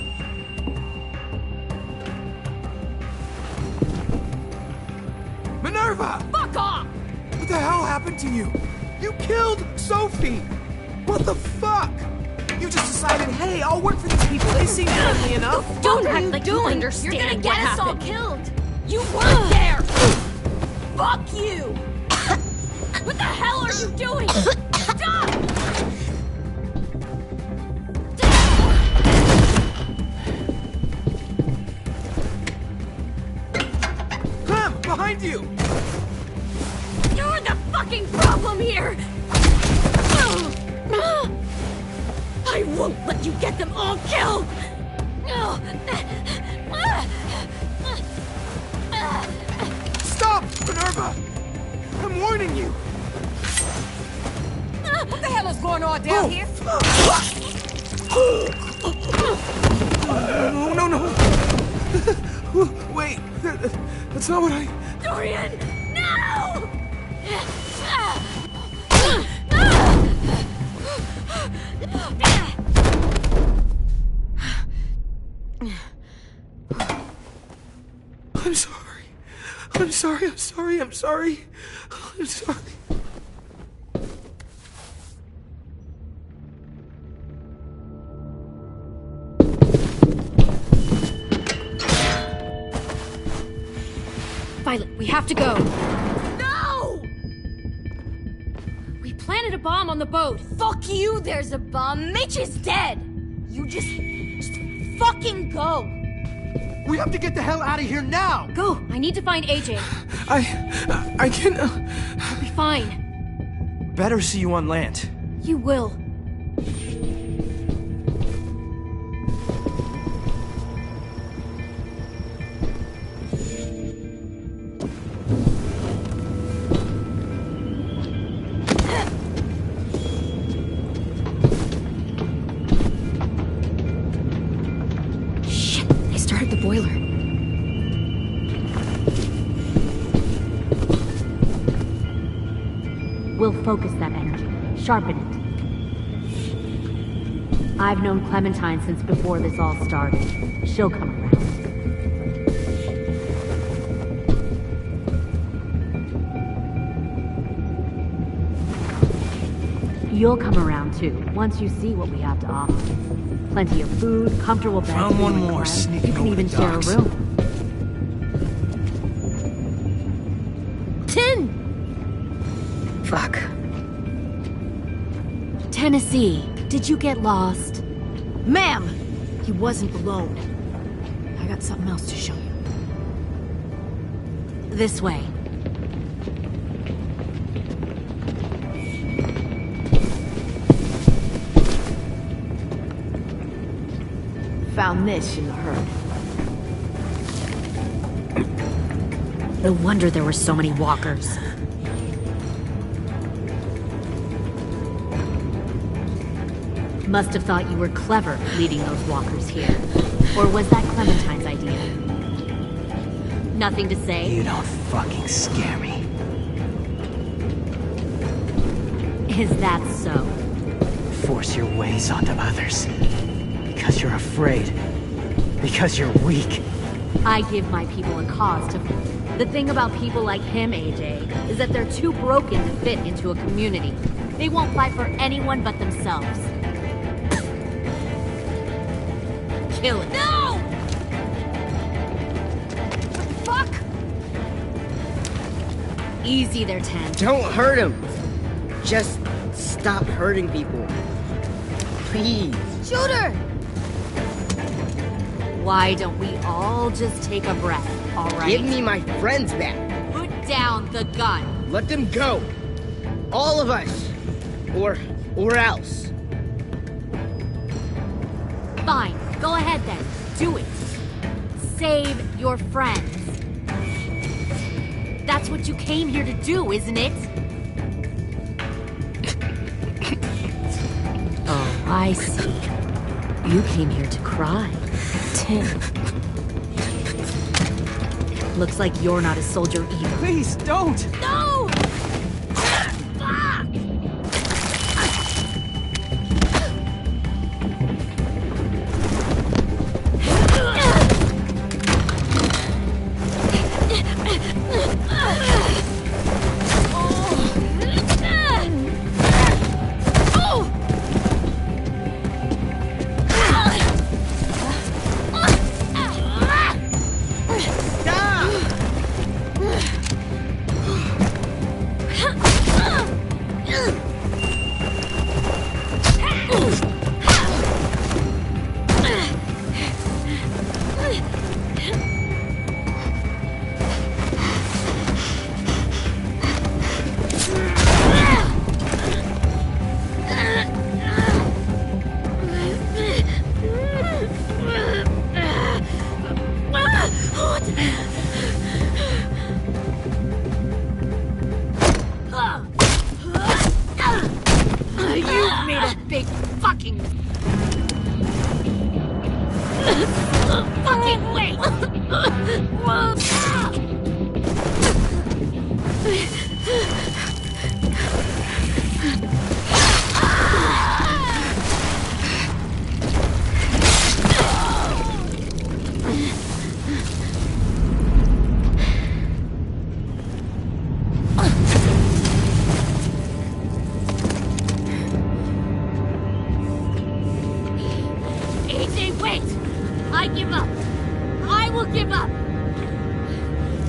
Minerva! Fuck off! What the hell happened to you? You killed Sophie! What the fuck? You just decided, hey, I'll work for these people. They seem friendly enough. Don't act like you You're understand gonna what get us all happened. killed! You weren't there! Fuck you! What the hell are you doing? Stop! Clem, behind you! You're the fucking problem here! I won't let you get them all killed! Stop, Minerva! I'm warning you! What the hell is going on down here? No. Wait, that's not what I... Dorian, no! I'm sorry. Violet, we have to go. No! We planted a bomb on the boat. Fuck you, there's a bomb. Mitch is dead. You just fucking go. We have to get the hell out of here now! Go! I need to find AJ. I can... I'll be fine. Better see you on land. You will. Shit, they started the boiler. We'll focus that energy. Sharpen it. I've known Clementine since before this all started. She'll come around. You'll come around too, once you see what we have to offer. Plenty of food, comfortable beds. Found one with more Clem. sneaking You can over even the share a docks. room. Tin! Fuck. Tennessee, did you get lost? Ma'am! He wasn't alone. I got something else to show you. This way. Found this in the herd. No wonder there were so many walkers. Must have thought you were clever leading those walkers here. Or was that Clementine's idea? Nothing to say? You don't fucking scare me. Is that so? Force your ways onto others. Because you're afraid. Because you're weak. I give my people a cause to... The thing about people like him, AJ, is that they're too broken to fit into a community. They won't fight for anyone but themselves. Kill it. No! Fuck! Easy there, Ten. Don't hurt him. Just stop hurting people. Please. Shoot her! Why don't we all just take a breath, all right? Give me my friends back. Put down the gun. Let them go. All of us. Or else. Fine. Go ahead then. Do it. Save your friends. That's what you came here to do, isn't it? Oh, I see. You came here to cry. Tim. Looks like you're not a soldier either. Please, don't! No!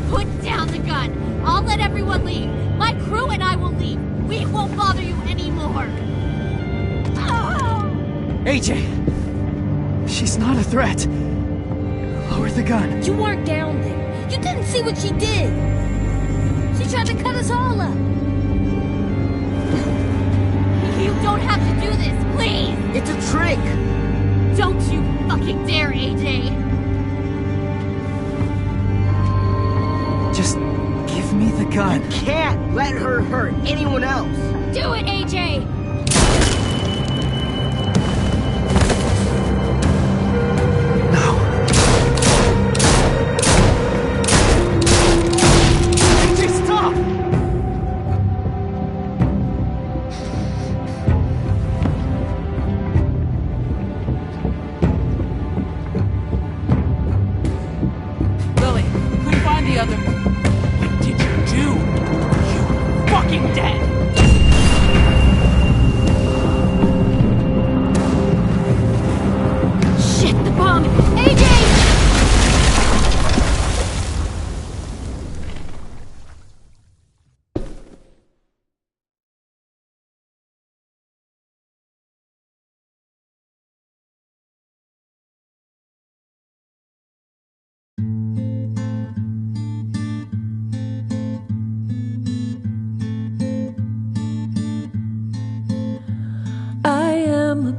Put down the gun. I'll let everyone leave. My crew and I will leave. We won't bother you anymore. AJ! She's not a threat. Lower the gun. You weren't down there. You didn't see what she did. She tried to cut us all up. You don't have to do this, please! It's a trick! Don't you fucking dare, AJ! Just give me the gun. You can't let her hurt anyone else! Do it, AJ!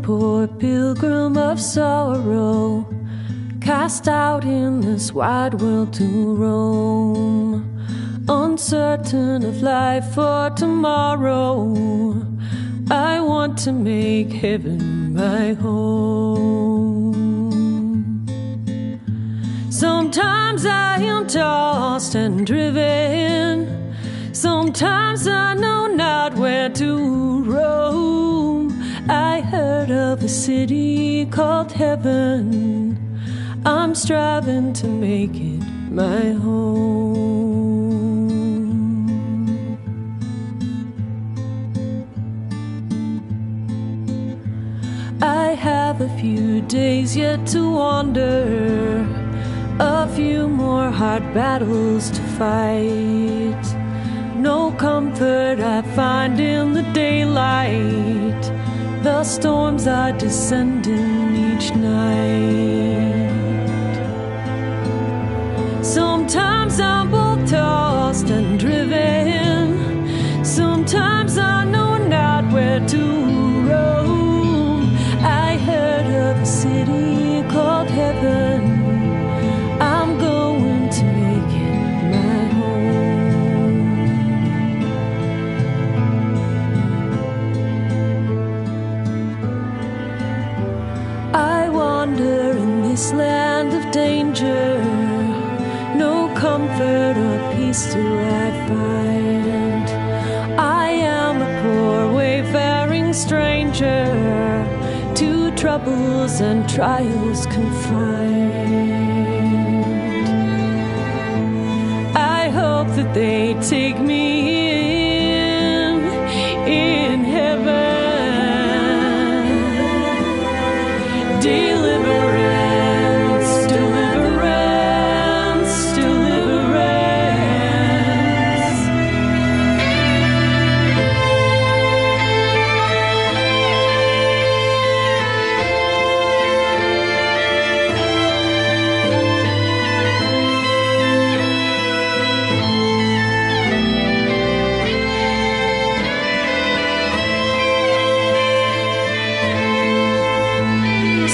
Poor pilgrim of sorrow, cast out in this wide world to roam, uncertain of life for tomorrow. I want to make heaven my home. Sometimes I am tossed and driven, sometimes I know not where to roam. I heard of a city called heaven. I'm striving to make it my home. I have a few days yet to wander, a few more hard battles to fight. No comfort I find in the daylight. The storms are descending each night. Sometimes I'm both tossed and driven, sometimes I know not where to roam. I heard of a city called heaven. I'm going to make it my home. I wander in this land of danger, no comfort or peace do I find. I am a poor wayfaring stranger, to troubles and trials confined. I hope that they take me in heaven. Deliverance, deliverance, deliverance.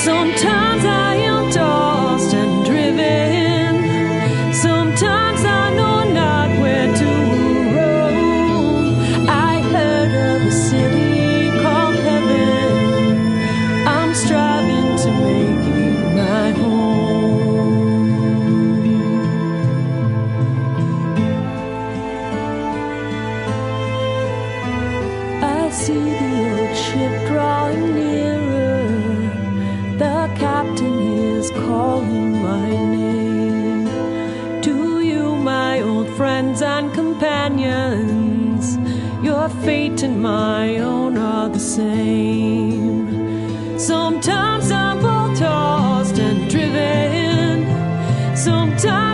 Sometimes I am tossed and driven, sometimes I know not where to roam. I heard of a city called heaven. I'm striving to make it my home. I see the old ship drawing nearer. The captain is calling my name. To you, my old friends and companions, your fate and my own are the same. Sometimes I'm both tossed and driven, sometimes